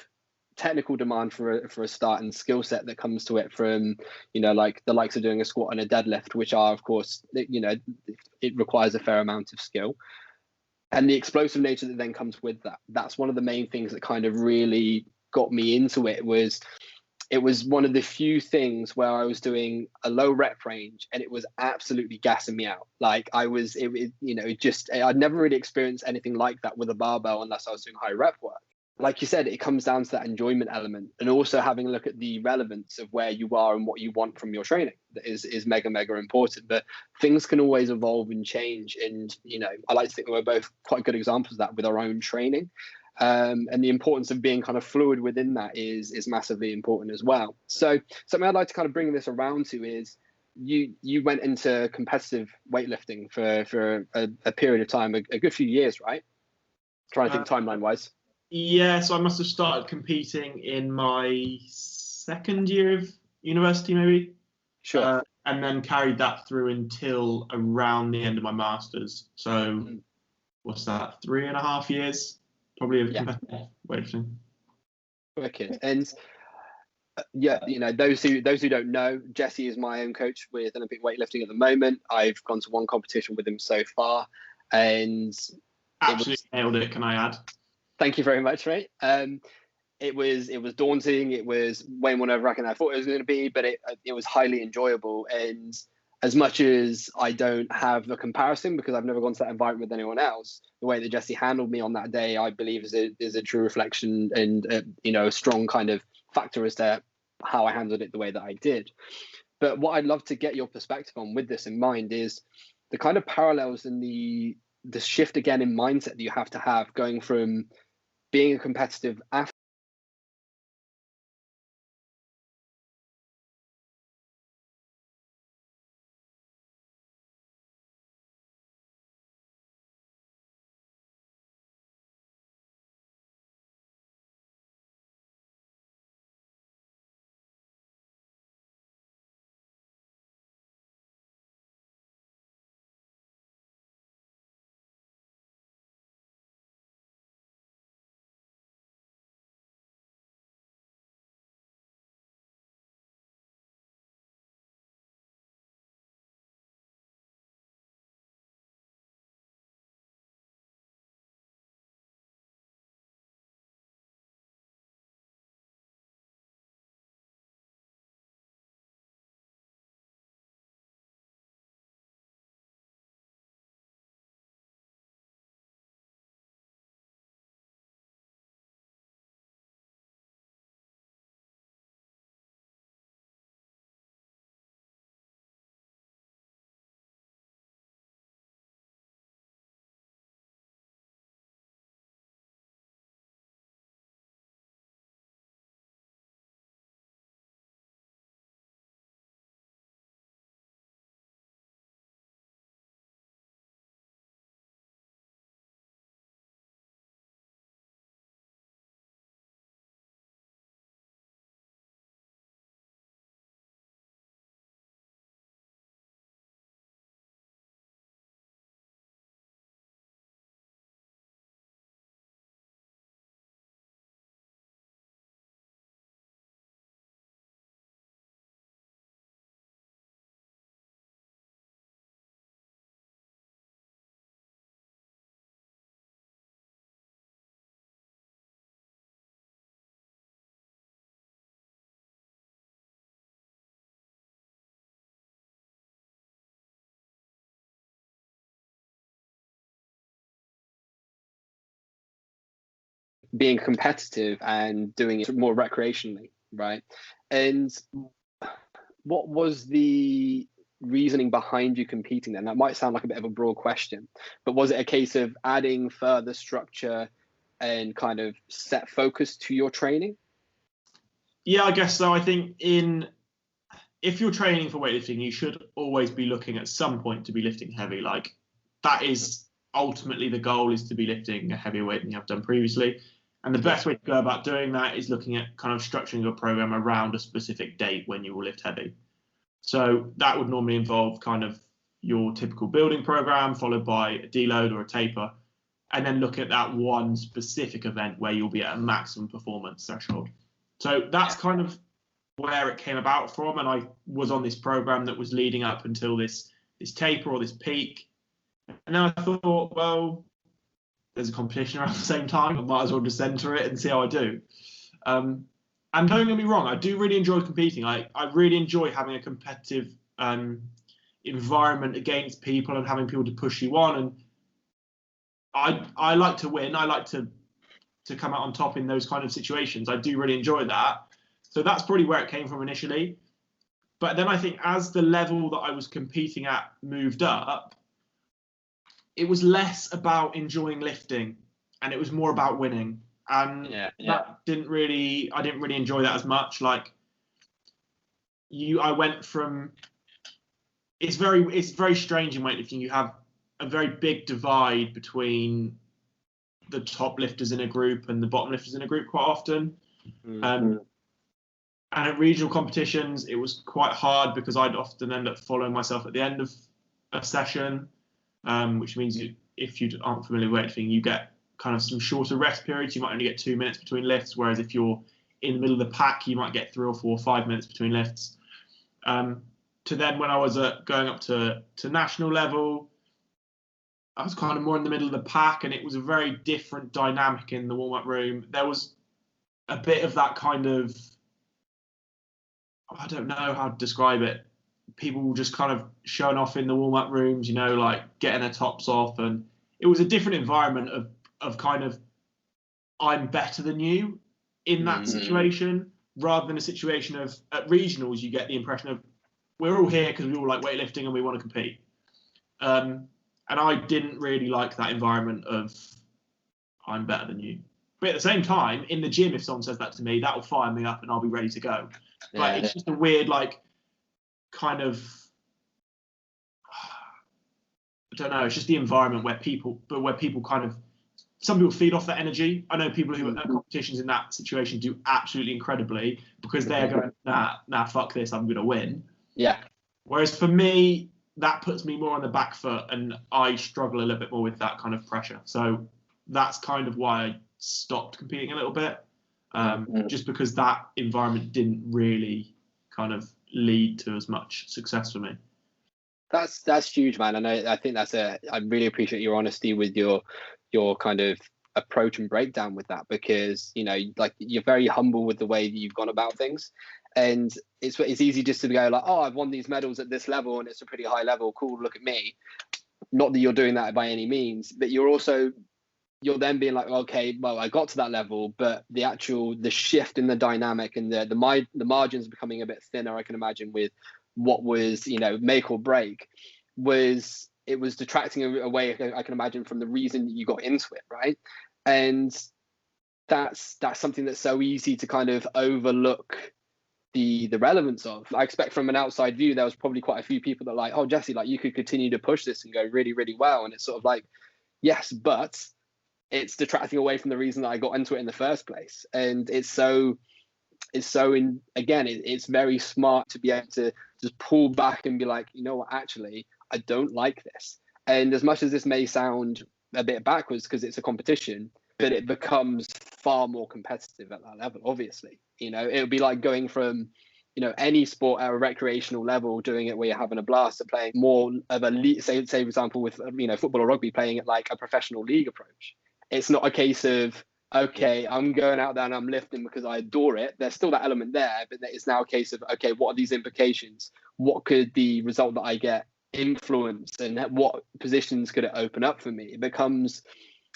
technical demand for a start and skill set that comes to it from like the likes of doing a squat and a deadlift, which are, of course, it requires a fair amount of skill, and the explosive nature that then comes with that. That's one of the main things that kind of really got me into it. It was one of the few things where I was doing a low rep range and it was absolutely gassing me out. Like I'd never really experienced anything like that with a barbell unless I was doing high rep work. Like you said, it comes down to that enjoyment element, and also having a look at the relevance of where you are and what you want from your training. That is mega, mega important. But things can always evolve and change. And, I like to think that we're both quite good examples of that with our own training. And the importance of being kind of fluid within that is massively important as well. So something I'd like to kind of bring this around to is you went into competitive weightlifting for a period of time, a good few years, right? Trying to think timeline wise. Yeah, so I must have started competing in my second year of university, maybe. Sure. And then carried that through until around the end of my master's. So what's that, 3.5 years? Probably of competitive weightlifting. Wicked. And those who don't know, Jesse is my own coach with Olympic weightlifting at the moment. I've gone to one competition with him so far, and absolutely nailed it. Can I add? Thank you very much, mate. It was daunting. It was way more nerve-wracking than I thought it was going to be, but it was highly enjoyable. And as much as I don't have the comparison because I've never gone to that environment with anyone else, the way that Jesse handled me on that day, I believe is a true reflection and a strong kind of factor as to how I handled it the way that I did. But what I'd love to get your perspective on with this in mind is the kind of parallels and the shift again in mindset that you have to have going from being a competitive athlete being competitive and doing it more recreationally, right? And what was the reasoning behind you competing then? That might sound like a bit of a broad question, but was it a case of adding further structure and kind of set focus to your training? Yeah, I guess so. I think if you're training for weightlifting, you should always be looking at some point to be lifting heavy. Like, that is ultimately the goal, is to be lifting a heavier weight than you have done previously. And the best way to go about doing that is looking at kind of structuring your program around a specific date when you will lift heavy. So that would normally involve kind of your typical building program, followed by a deload or a taper, and then look at that one specific event where you'll be at a maximum performance threshold. So that's kind of where it came about from. And I was on this program that was leading up until this taper or this peak. And then I thought, well, there's a competition around the same time. I might as well just enter it and see how I do. And don't get me wrong, I do really enjoy competing. I really enjoy having a competitive environment against people and having people to push you on. And I like to win. I like to come out on top in those kind of situations. I do really enjoy that. So that's probably where it came from initially. But then I think as the level that I was competing at moved up, it was less about enjoying lifting and it was more about winning. And I didn't really enjoy that as much. Like, I went from, it's very strange in weightlifting. You have a very big divide between the top lifters in a group and the bottom lifters in a group quite often. And at regional competitions, it was quite hard because I'd often end up following myself at the end of a session, which means if you aren't familiar with weightlifting, you get kind of some shorter rest periods. You might only get 2 minutes between lifts, whereas if you're in the middle of the pack, you might get 3 or 4 or 5 minutes between lifts. To then when I was going up to national level, I was kind of more in the middle of the pack, and it was a very different dynamic in the warm-up room. There was a bit of that kind of, I don't know how to describe it. People were just kind of showing off in the warm-up rooms, you know, like getting their tops off. And it was a different environment of kind of, I'm better than you in that situation, rather than a situation of, at regionals, you get the impression of, we're all here because we all like weightlifting and we want to compete. And I didn't really like that environment of, I'm better than you. But at the same time, in the gym, if someone says that to me, that will fire me up and I'll be ready to go. But it's just a weird, like, kind of, I don't know, it's just the environment where people kind of, some people feed off that energy. I know people who are at competitions in that situation do absolutely incredibly because they're going, nah, fuck this, I'm going to win. Yeah. Whereas for me, that puts me more on the back foot and I struggle a little bit more with that kind of pressure. So that's kind of why I stopped competing a little bit, just because that environment didn't really kind of lead to as much success for me. That's huge, man. I think I really appreciate your honesty with your kind of approach and breakdown with that, because, you know, like, you're very humble with the way that you've gone about things. And it's easy just to go like, oh, I've won these medals at this level and it's a pretty high level. Cool, look at me. Not that you're doing that by any means, but you're then being like, okay, well, I got to that level, but the shift in the dynamic and the margins becoming a bit thinner, I can imagine, with what was, you know, make or break, was detracting away, I can imagine, from the reason that you got into it, right? And that's something that's so easy to kind of overlook the relevance of. I expect from an outside view, there was probably quite a few people that are like, oh, Jesse, like, you could continue to push this and go really, really well. And it's sort of like, yes, but it's detracting away from the reason that I got into it in the first place. And it's very smart to be able to just pull back and be like, you know what, actually, I don't like this. And as much as this may sound a bit backwards because it's a competition, but it becomes far more competitive at that level, obviously. You know, it would be like going from, you know, any sport at a recreational level, doing it where you're having a blast, to playing more of a league, say for example, with, you know, football or rugby, playing it like a professional league approach. It's not a case of, okay, I'm going out there and I'm lifting because I adore it. There's still that element there, but it's now a case of, okay, what are these implications? What could the result that I get influence, and what positions could it open up for me? It becomes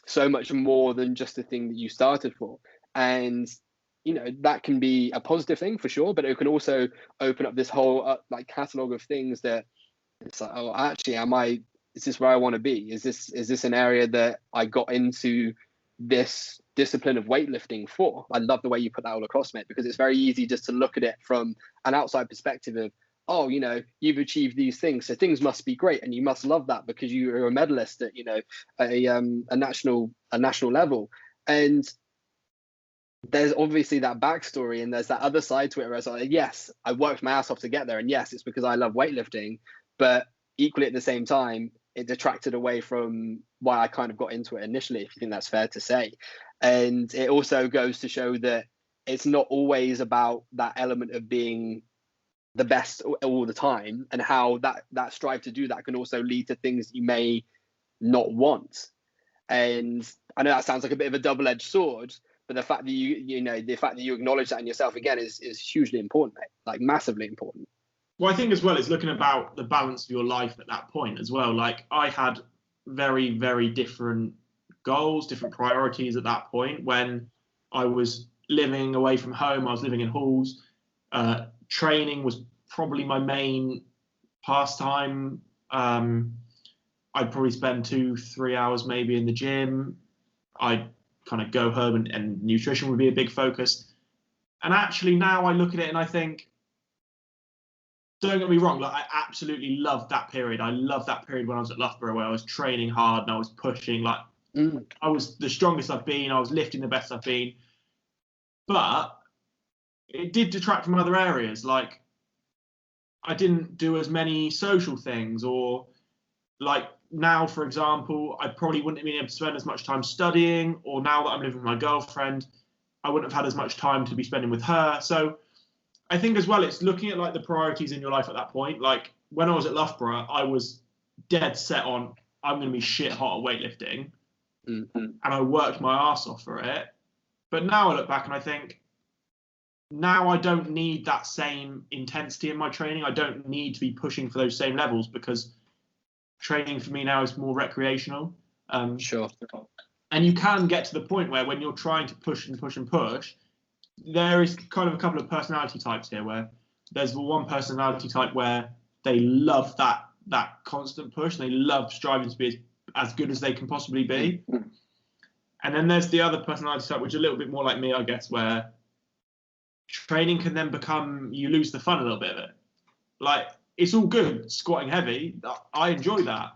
so much more than just the thing that you started for. And that can be a positive thing for sure, but it can also open up this whole like catalog of things that it's like, oh, actually, is this where I want to be? Is this an area that I got into this discipline of weightlifting for? I love the way you put that all across, mate, because it's very easy just to look at it from an outside perspective of, oh, you've achieved these things, so things must be great, and you must love that because you're a medalist at a national level. And there's obviously that backstory, and there's that other side to it where it's like, yes, I worked my ass off to get there, and yes, it's because I love weightlifting, but equally at the same time, it detracted away from why I kind of got into it initially, if you think that's fair to say. And it also goes to show that it's not always about that element of being the best all the time, and how that strive to do that can also lead to things you may not want. And I know that sounds like a bit of a double-edged sword, but the fact that you acknowledge that in yourself again is hugely important, mate. Like massively important. Well, I think as well, it's looking about the balance of your life at that point as well. Like I had very, very different goals, different priorities at that point. When I was living away from home, I was living in halls. Training was probably my main pastime. I'd probably spend 2-3 hours maybe in the gym. I'd kind of go home and nutrition would be a big focus. And actually now I look at it and I think, don't get me wrong, like I absolutely loved that period. I loved that period when I was at Loughborough, where I was training hard and I was pushing. Like I was the strongest I've been. I was lifting the best I've been. But it did detract from other areas. Like I didn't do as many social things, or like now, for example, I probably wouldn't have been able to spend as much time studying, or now that I'm living with my girlfriend, I wouldn't have had as much time to be spending with her. So I think as well, it's looking at like the priorities in your life at that point. Like when I was at Loughborough, I was dead set on, I'm going to be shit hot at weightlifting. And I worked my ass off for it. But now I look back and I think, now I don't need that same intensity in my training. I don't need to be pushing for those same levels, because training for me now is more recreational. Sure. And you can get to the point where when you're trying to push and push and push, there is kind of a couple of personality types here, where there's the one personality type where they love that constant push, and they love striving to be as good as they can possibly be. And then there's the other personality type, which is a little bit more like me, I guess, where training can then become, you lose the fun a little bit of it. Like, it's all good squatting heavy. I enjoy that.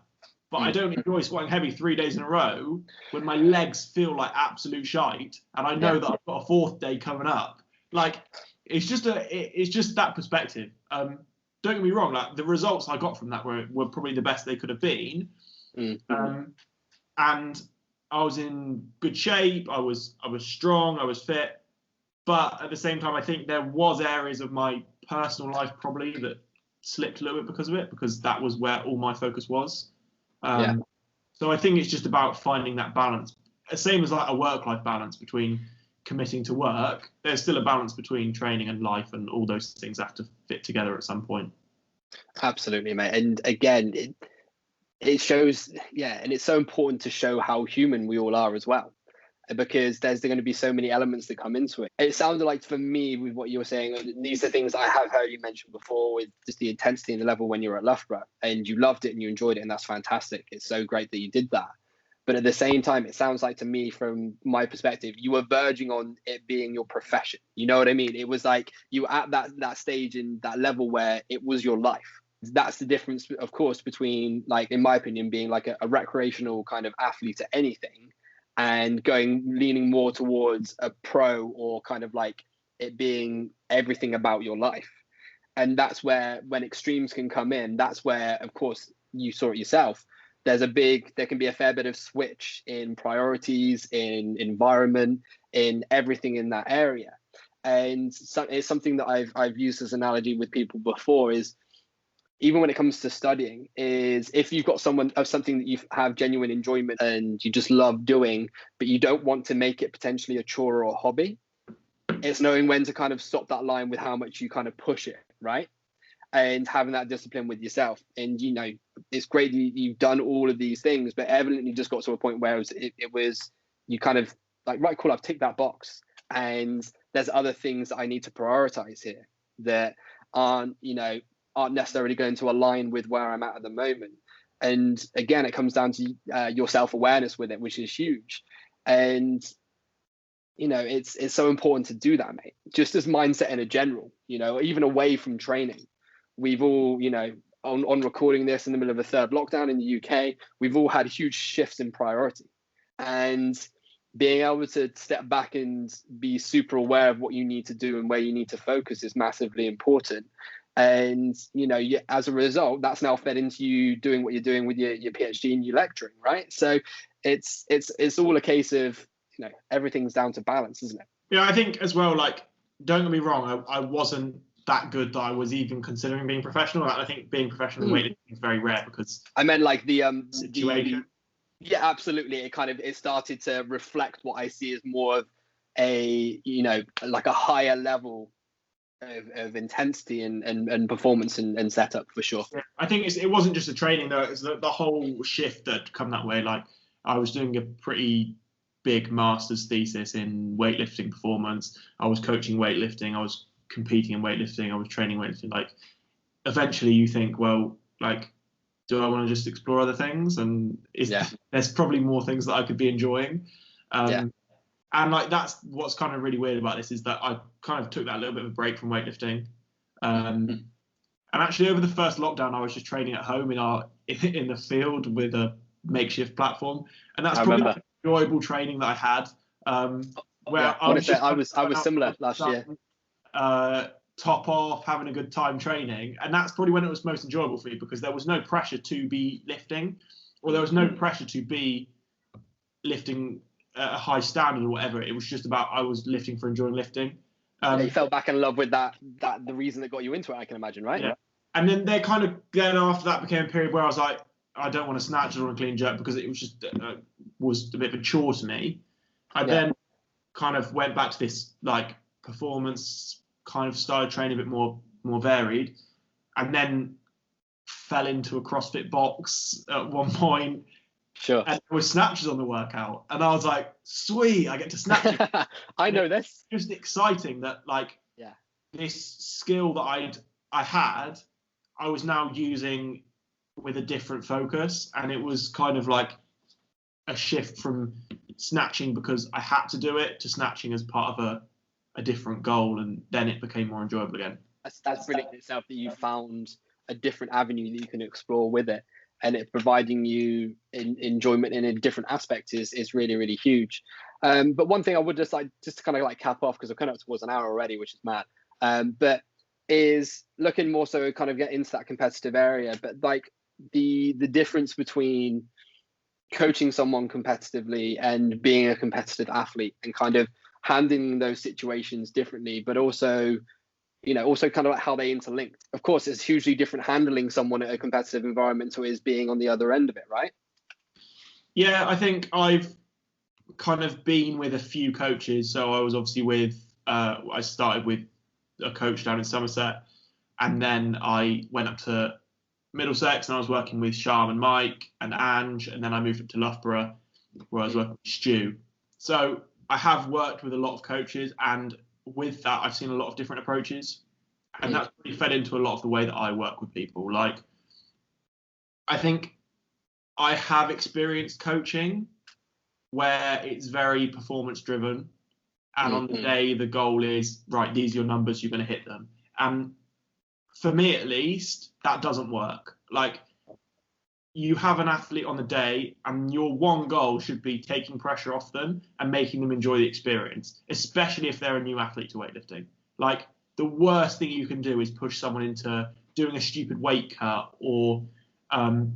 But I don't enjoy squatting heavy 3 days in a row when my legs feel like absolute shite, and I know that I've got a fourth day coming up. Like, it's just that perspective. Don't get me wrong. Like, the results I got from that were probably the best they could have been. And I was in good shape. I was strong. I was fit. But at the same time, I think there was areas of my personal life probably that slipped a little bit because of it, because that was where all my focus was. So I think it's just about finding that balance. Same as like a work-life balance between committing to work. There's still a balance between training and life, and all those things have to fit together at some point. Absolutely, mate. And again, it shows, and it's so important to show how human we all are as well, because there's going to be so many elements that come into it. It sounded like, for me, with what you were saying, these are things I have heard you mention before, with just the intensity and the level when you were at Loughborough, and you loved it and you enjoyed it, and that's fantastic. It's so great that you did that. But at the same time, it sounds like to me, from my perspective, you were verging on it being your profession. You know what I mean? It was like you were at that stage and that level where it was your life. That's the difference, of course, between, like, in my opinion, being like a recreational kind of athlete at anything, and leaning more towards a pro, or kind of like it being everything about your life. And that's where, when extremes can come in, that's where, of course, you saw it yourself. There can be a fair bit of switch in priorities, in environment, in everything in that area. And so it's something that I've used as an analogy with people before, is even when it comes to studying, is if you've got something that you have genuine enjoyment and you just love doing, but you don't want to make it potentially a chore or a hobby, it's knowing when to kind of stop that line with how much you kind of push it, right? and having that discipline with yourself. And, you know, it's great that you've done all of these things, but evidently just got to a point where it was you kind of like, right, cool, I've ticked that box. And there's other things that I need to prioritize here that aren't necessarily going to align with where I'm at the moment. And again, it comes down to your self-awareness with it, which is huge. And, you know, it's so important to do that, mate. Just as mindset in a general, you know, even away from training. We've all, you know, on recording this in the middle of a third lockdown in the UK, we've all had huge shifts in priority. And being able to step back and be super aware of what you need to do and where you need to focus is massively important. And, you know, as a result, that's now fed into you doing what you're doing with your PhD and your lecturing, right? So it's all a case of, you know, everything's down to balance, isn't it? Yeah, I think as well, like, don't get me wrong, I wasn't that good that I was even considering being professional. I think being professional in weightlifting is very rare because I meant like the situation. Yeah, absolutely. It started to reflect what I see as more of a, you know, like a higher level of intensity and performance and setup for sure. Yeah, I think it wasn't just the training though, it's the whole shift that come that way. Like I was doing a pretty big master's thesis in weightlifting performance. I was coaching weightlifting, I was competing in weightlifting, I was training weightlifting. Like eventually you think, well, like, do I want to just explore other things? And there's probably more things that I could be enjoying. And like that's what's kind of really weird about this is that I kind of took that little bit of a break from weightlifting. And actually over the first lockdown, I was just training at home in the field with a makeshift platform. And that's probably the enjoyable training that I had. I was similar last year. Top off, having a good time training, and that's probably when it was most enjoyable for me because there was no pressure to be lifting, or there was no pressure to be lifting at a high standard or whatever. It was just about I was lifting for enjoying lifting. You fell back in love with that the reason that got you into it, I can imagine, right? Yeah. And then then after that became a period where I was like, I don't want to snatch or a clean jerk because it was just was a bit of a chore to me. I then kind of went back to this like performance, kind of started training a bit more varied, and then fell into a CrossFit box at one point. Sure. And there were snatches on the workout, and I was like, sweet, I get to snatch. I know this. Just exciting that like this skill that I had, I was now using with a different focus, and it was kind of like a shift from snatching because I had to do it to snatching as part of a different goal, and then it became more enjoyable again. That's brilliant in itself that you found a different avenue that you can explore with it, and it providing you enjoyment in a different aspect is really, really huge. But one thing I would just to kind of like cap off, because I've come up towards an hour already, which is mad, but is looking more so kind of get into that competitive area, but like the difference between coaching someone competitively and being a competitive athlete, and kind of handling those situations differently, but also, you know, also kind of like how they interlink. Of course, it's hugely different handling someone at a competitive environment to is being on the other end of it, right? Yeah, I think I've kind of been with a few coaches. So I was obviously with, I started with a coach down in Somerset, and then I went up to Middlesex and I was working with Sham and Mike and Ange, and then I moved up to Loughborough where I was working with Stu. So I have worked with a lot of coaches, and with that, I've seen a lot of different approaches, and that's really fed into a lot of the way that I work with people. Like, I think I have experienced coaching where it's very performance driven, and on the day, the goal is, right, these are your numbers, you're going to hit them. And for me, at least, that doesn't work. Like, you have an athlete on the day, and your one goal should be taking pressure off them and making them enjoy the experience, especially if they're a new athlete to weightlifting. Like, the worst thing you can do is push someone into doing a stupid weight cut or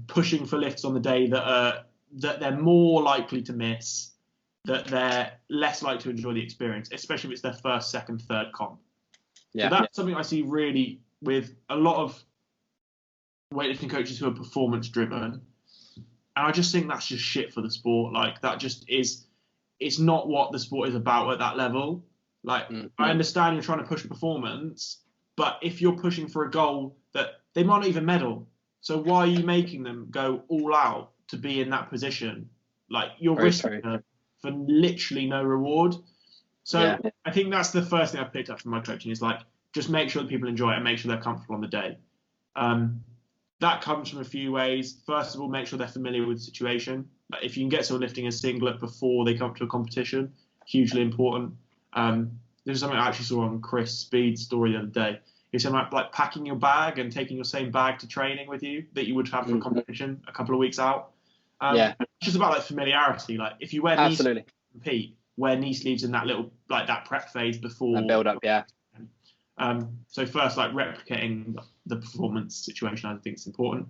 pushing for lifts on the day that they're more likely to miss, that they're less likely to enjoy the experience, especially if it's their first, second, third comp. So that's something I see really with a lot of weightlifting coaches who are performance driven, and I just think that's just shit for the sport. Like, that just is, it's not what the sport is about at that level. Like, I understand you're trying to push performance, But if you're pushing for a goal that they might not even medal, so why are you making them go all out to be in that position? Like, you're risking them for literally no reward. So I think that's the first thing I've picked up from my coaching is, like, just make sure that people enjoy it and make sure they're comfortable on the day. That comes from a few ways. First of all, make sure they're familiar with the situation. Like, if you can get someone lifting a singlet before they come to a competition, hugely important. There's something I actually saw on Chris Speed's story the other day. He said, like packing your bag and taking your same bag to training with you that you would have for a competition a couple of weeks out. It's just about, like, familiarity. Like, if you wear knee sleeves to compete, wear knee sleeves in that little, like, that prep phase before. That build up, So first, like, replicating the performance situation, I think is important.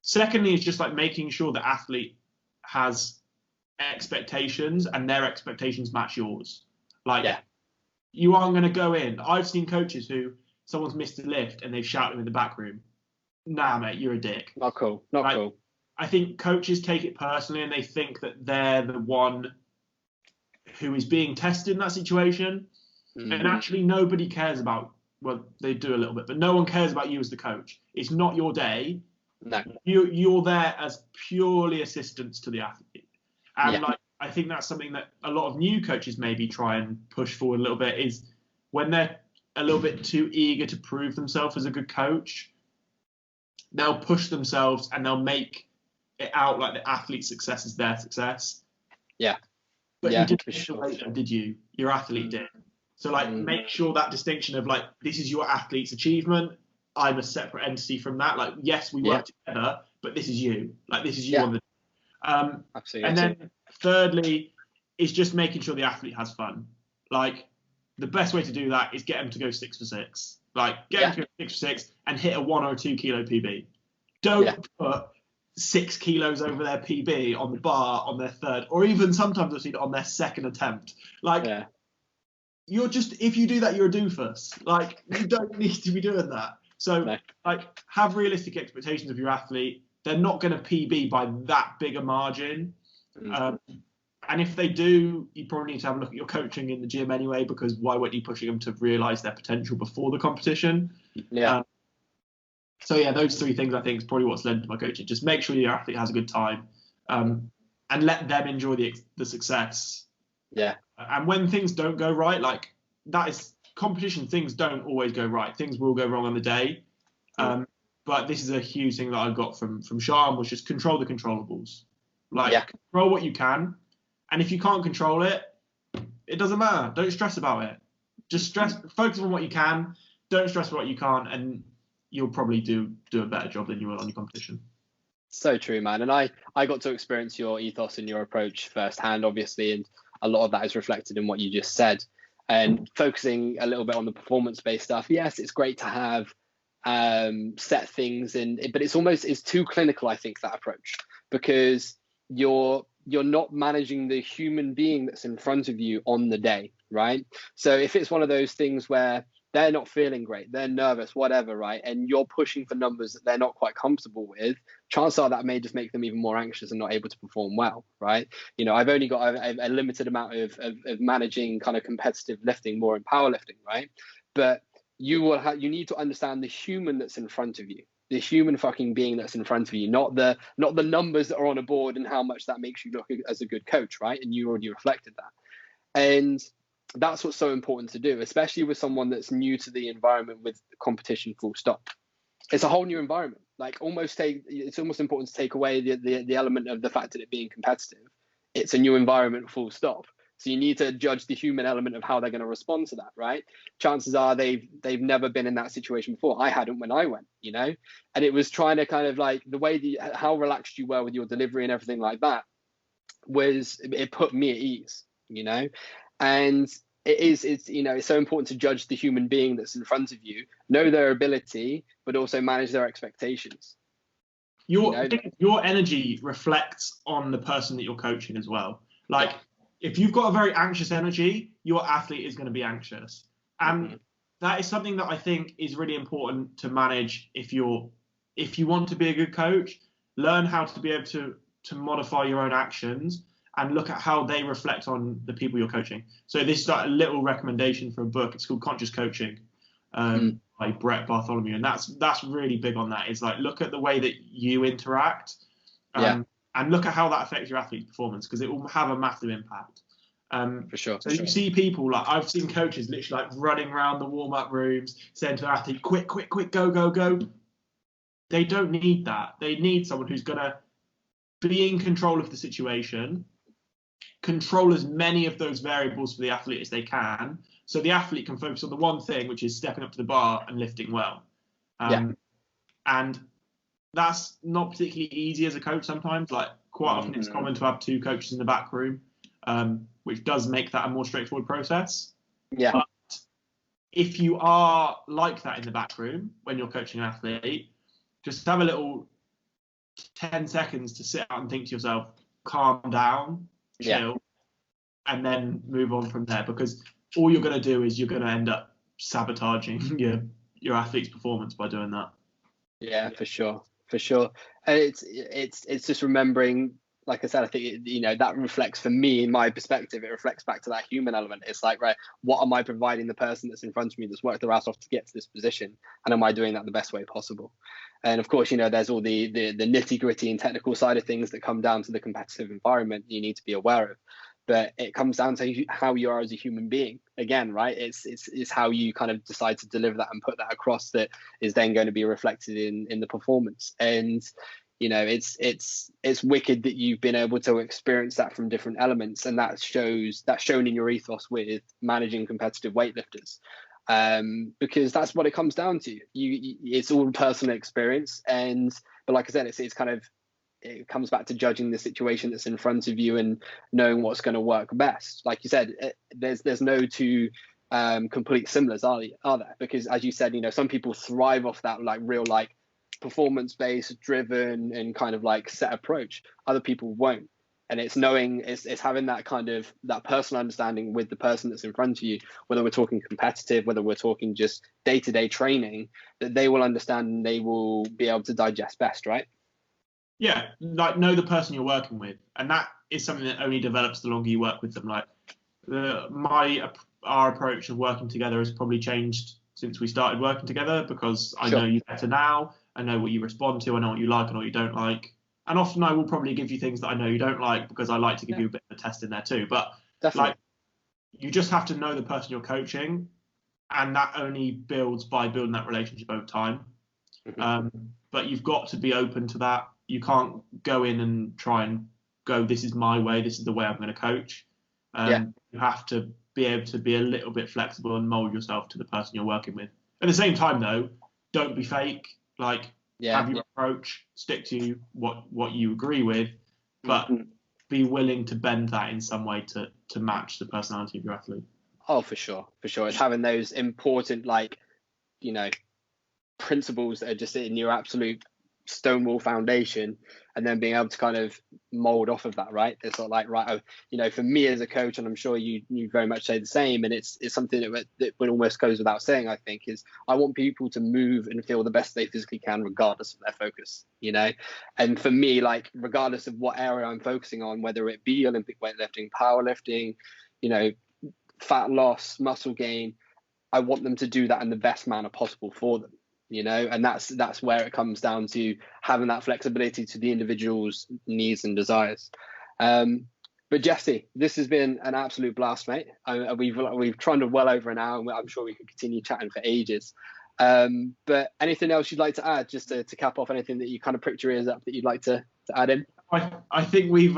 Secondly, is just, like, making sure the athlete has expectations and their expectations match yours. Like, you aren't going to go in. I've seen coaches who someone's missed a lift and they've shouted them in the back room. Nah, mate, you're a dick. Not cool. Not cool. I think coaches take it personally and they think that they're the one who is being tested in that situation. And actually, nobody cares about, well, they do a little bit, but no one cares about you as the coach. It's not your day. No. You're there as purely assistants to the athlete. And like, I think that's something that a lot of new coaches maybe try and push forward a little bit, is when they're a little bit too eager to prove themselves as a good coach, they'll push themselves and they'll make it out like the athlete's success is their success. But you didn't, did you? Your athlete did. So, like, make sure that distinction of, like, this is your athlete's achievement. I'm a separate entity from that. Like, yes, we work together, but this is you. Like, this is you on the. Absolutely. And then thirdly, is just making sure the athlete has fun. Like, the best way to do that is get them to go 6 for 6. Like, get them to go 6 for 6 and hit a 1 or 2 kilo PB. Don't put 6 kilos over their PB on the bar on their third, or even sometimes I've seen it on their second attempt. Like, you're just, if you do that, you're a doofus. Like, you don't need to be doing that. So, like, have realistic expectations of your athlete. They're not going to PB by that big a margin. And if they do, you probably need to have a look at your coaching in the gym anyway, because why weren't you pushing them to realise their potential before the competition? So, those 3 things I think is probably what's led to my coaching. Just make sure your athlete has a good time, and let them enjoy the success. And when things don't go right, like, that is competition, things don't always go right. Things will go wrong on the day. But this is a huge thing that I got from Sean, was just control the controllables. Like, control what you can. And if you can't control it, it doesn't matter. Don't stress about it. Just focus on what you can. Don't stress what you can't, and you'll probably do a better job than you will on your competition. So true, man. And I got to experience your ethos and your approach firsthand, obviously, and a lot of that is reflected in what you just said. And focusing a little bit on the performance-based stuff, yes, it's great to have set things in, but it's too clinical, I think, that approach, because you're not managing the human being that's in front of you on the day, right? So if it's one of those things where they're not feeling great, they're nervous, whatever, right, and you're pushing for numbers that they're not quite comfortable with, chances are that may just make them even more anxious and not able to perform well, right? You know, I've only got a limited amount of managing kind of competitive lifting, more in powerlifting, right? But you need to understand the human that's in front of you, the human fucking being that's in front of you, not the numbers that are on a board and how much that makes you look as a good coach, right? And you already reflected that. And that's what's so important to do, especially with someone that's new to the environment with competition, full stop. It's a whole new environment. Like, it's almost important to take away the element of the fact that it being competitive. It's a new environment, full stop. So you need to judge the human element of how they're going to respond to that, right? Chances are they've never been in that situation before. I hadn't when I went, you know, and it was trying to kind of, like, the way how relaxed you were with your delivery and everything like that it put me at ease, you know. And it's you know, it's so important to judge the human being that's in front of you, know their ability, but also manage their expectations. Your energy reflects on the person that you're coaching as well. Like, if you've got a very anxious energy, your athlete is going to be anxious. And that is something that I think is really important to manage. If you want to be a good coach, learn how to be able to modify your own actions and look at how they reflect on the people you're coaching. So this is like a little recommendation for a book. It's called Conscious Coaching by by Brett Bartholomew, and that's really big on that. Is like, look at the way that you interact, and look at how that affects your athlete's performance, because it will have a massive impact. For sure. So you see people, like, I've seen coaches literally like running around the warm-up rooms saying to their athlete, quick, go, go, go. They don't need that. They need someone who's going to be in control of the situation, control as many of those variables for the athlete as they can, so the athlete can focus on the one thing, which is stepping up to the bar and lifting well. And that's not particularly easy as a coach sometimes. Like, quite often it's common to have two coaches in the back room, which does make that a more straightforward process. But if you are like that in the back room when you're coaching an athlete, just have a little 10 seconds to sit out and think to yourself, calm down, chill, and then move on from there. Because all you're going to do is you're going to end up sabotaging your athlete's performance by doing that. Yeah, for sure. And it's just remembering, like I said, I think that reflects, for me, in my perspective, it reflects back to that human element. It's like, right, what am I providing the person that's in front of me that's worked their ass off to get to this position, and am I doing that the best way possible? And of course, there's all the nitty gritty and technical side of things that come down to the competitive environment you need to be aware of. But it comes down to how you are as a human being. Again, right? It's how you kind of decide to deliver that and put that across that is then going to be reflected in the performance. And it's wicked that you've been able to experience that from different elements, and that's shown in your ethos with managing competitive weightlifters, because that's what it comes down to. It's all personal experience, but like I said, it comes back to judging the situation that's in front of you and knowing what's going to work best. Like you said, there's no two complete similars, are there? Because as you said, some people thrive off that real performance-based, driven, and kind of set approach. Other people won't. And it's having that kind of that personal understanding with the person that's in front of you, whether we're talking competitive, whether we're talking just day-to-day training, that they will understand and they will be able to digest best, right? Yeah, know the person you're working with, and that is something that only develops the longer you work with them. Our approach of working together has probably changed since we started working together, because I know you better now. I know what you respond to. I know what you like and what you don't like. And often I will probably give you things that I know you don't like, because I like to give you a bit of a test in there too. But you just have to know the person you're coaching, and that only builds by building that relationship over time. But you've got to be open to that. You can't go in and try and go, this is my way, this is the way I'm going to coach. You have to be able to be a little bit flexible and mold yourself to the person you're working with. At the same time, though, don't be fake. Have your approach, stick to what you agree with, but be willing to bend that in some way to match the personality of your athlete. Oh, for sure. It's having those important, principles that are just in your absolute stonewall foundation, and then being able to kind of mold off of that, right? It's not for me as a coach, and I'm sure you very much say the same, and it's something that almost goes without saying, I think, is I want people to move and feel the best they physically can regardless of their focus, and for me, regardless of what area I'm focusing on, whether it be Olympic weightlifting, powerlifting, fat loss, muscle gain, I want them to do that in the best manner possible for them. And that's where it comes down to having that flexibility to the individual's needs and desires. But Jesse, this has been an absolute blast, mate. We've trundled well over an hour, and I'm sure we could continue chatting for ages. But anything else you'd like to add, just to cap off anything that you kind of pricked your ears up that you'd like to add in? I think we've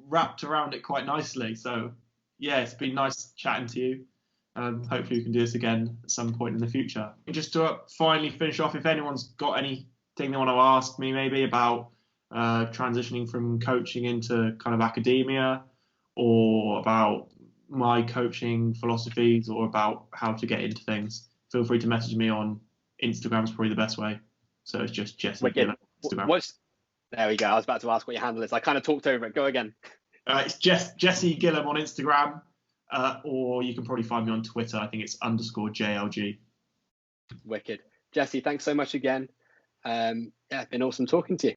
wrapped around it quite nicely. So yeah, it's been nice chatting to you. Hopefully we can do this again at some point in the future. Just to finally finish off, if anyone's got anything they want to ask me maybe about transitioning from coaching into kind of academia, or about my coaching philosophies, or about how to get into things, feel free to message me on Instagram. Is probably the best way. So it's just Jesse Gilham on Instagram. There we go. I was about to ask what your handle is. I kind of talked over it. Go again. It's Jesse Gilham on Instagram. Or you can probably find me on Twitter. I think it's _JLG. Wicked. Jesse, thanks so much again. It's been awesome talking to you.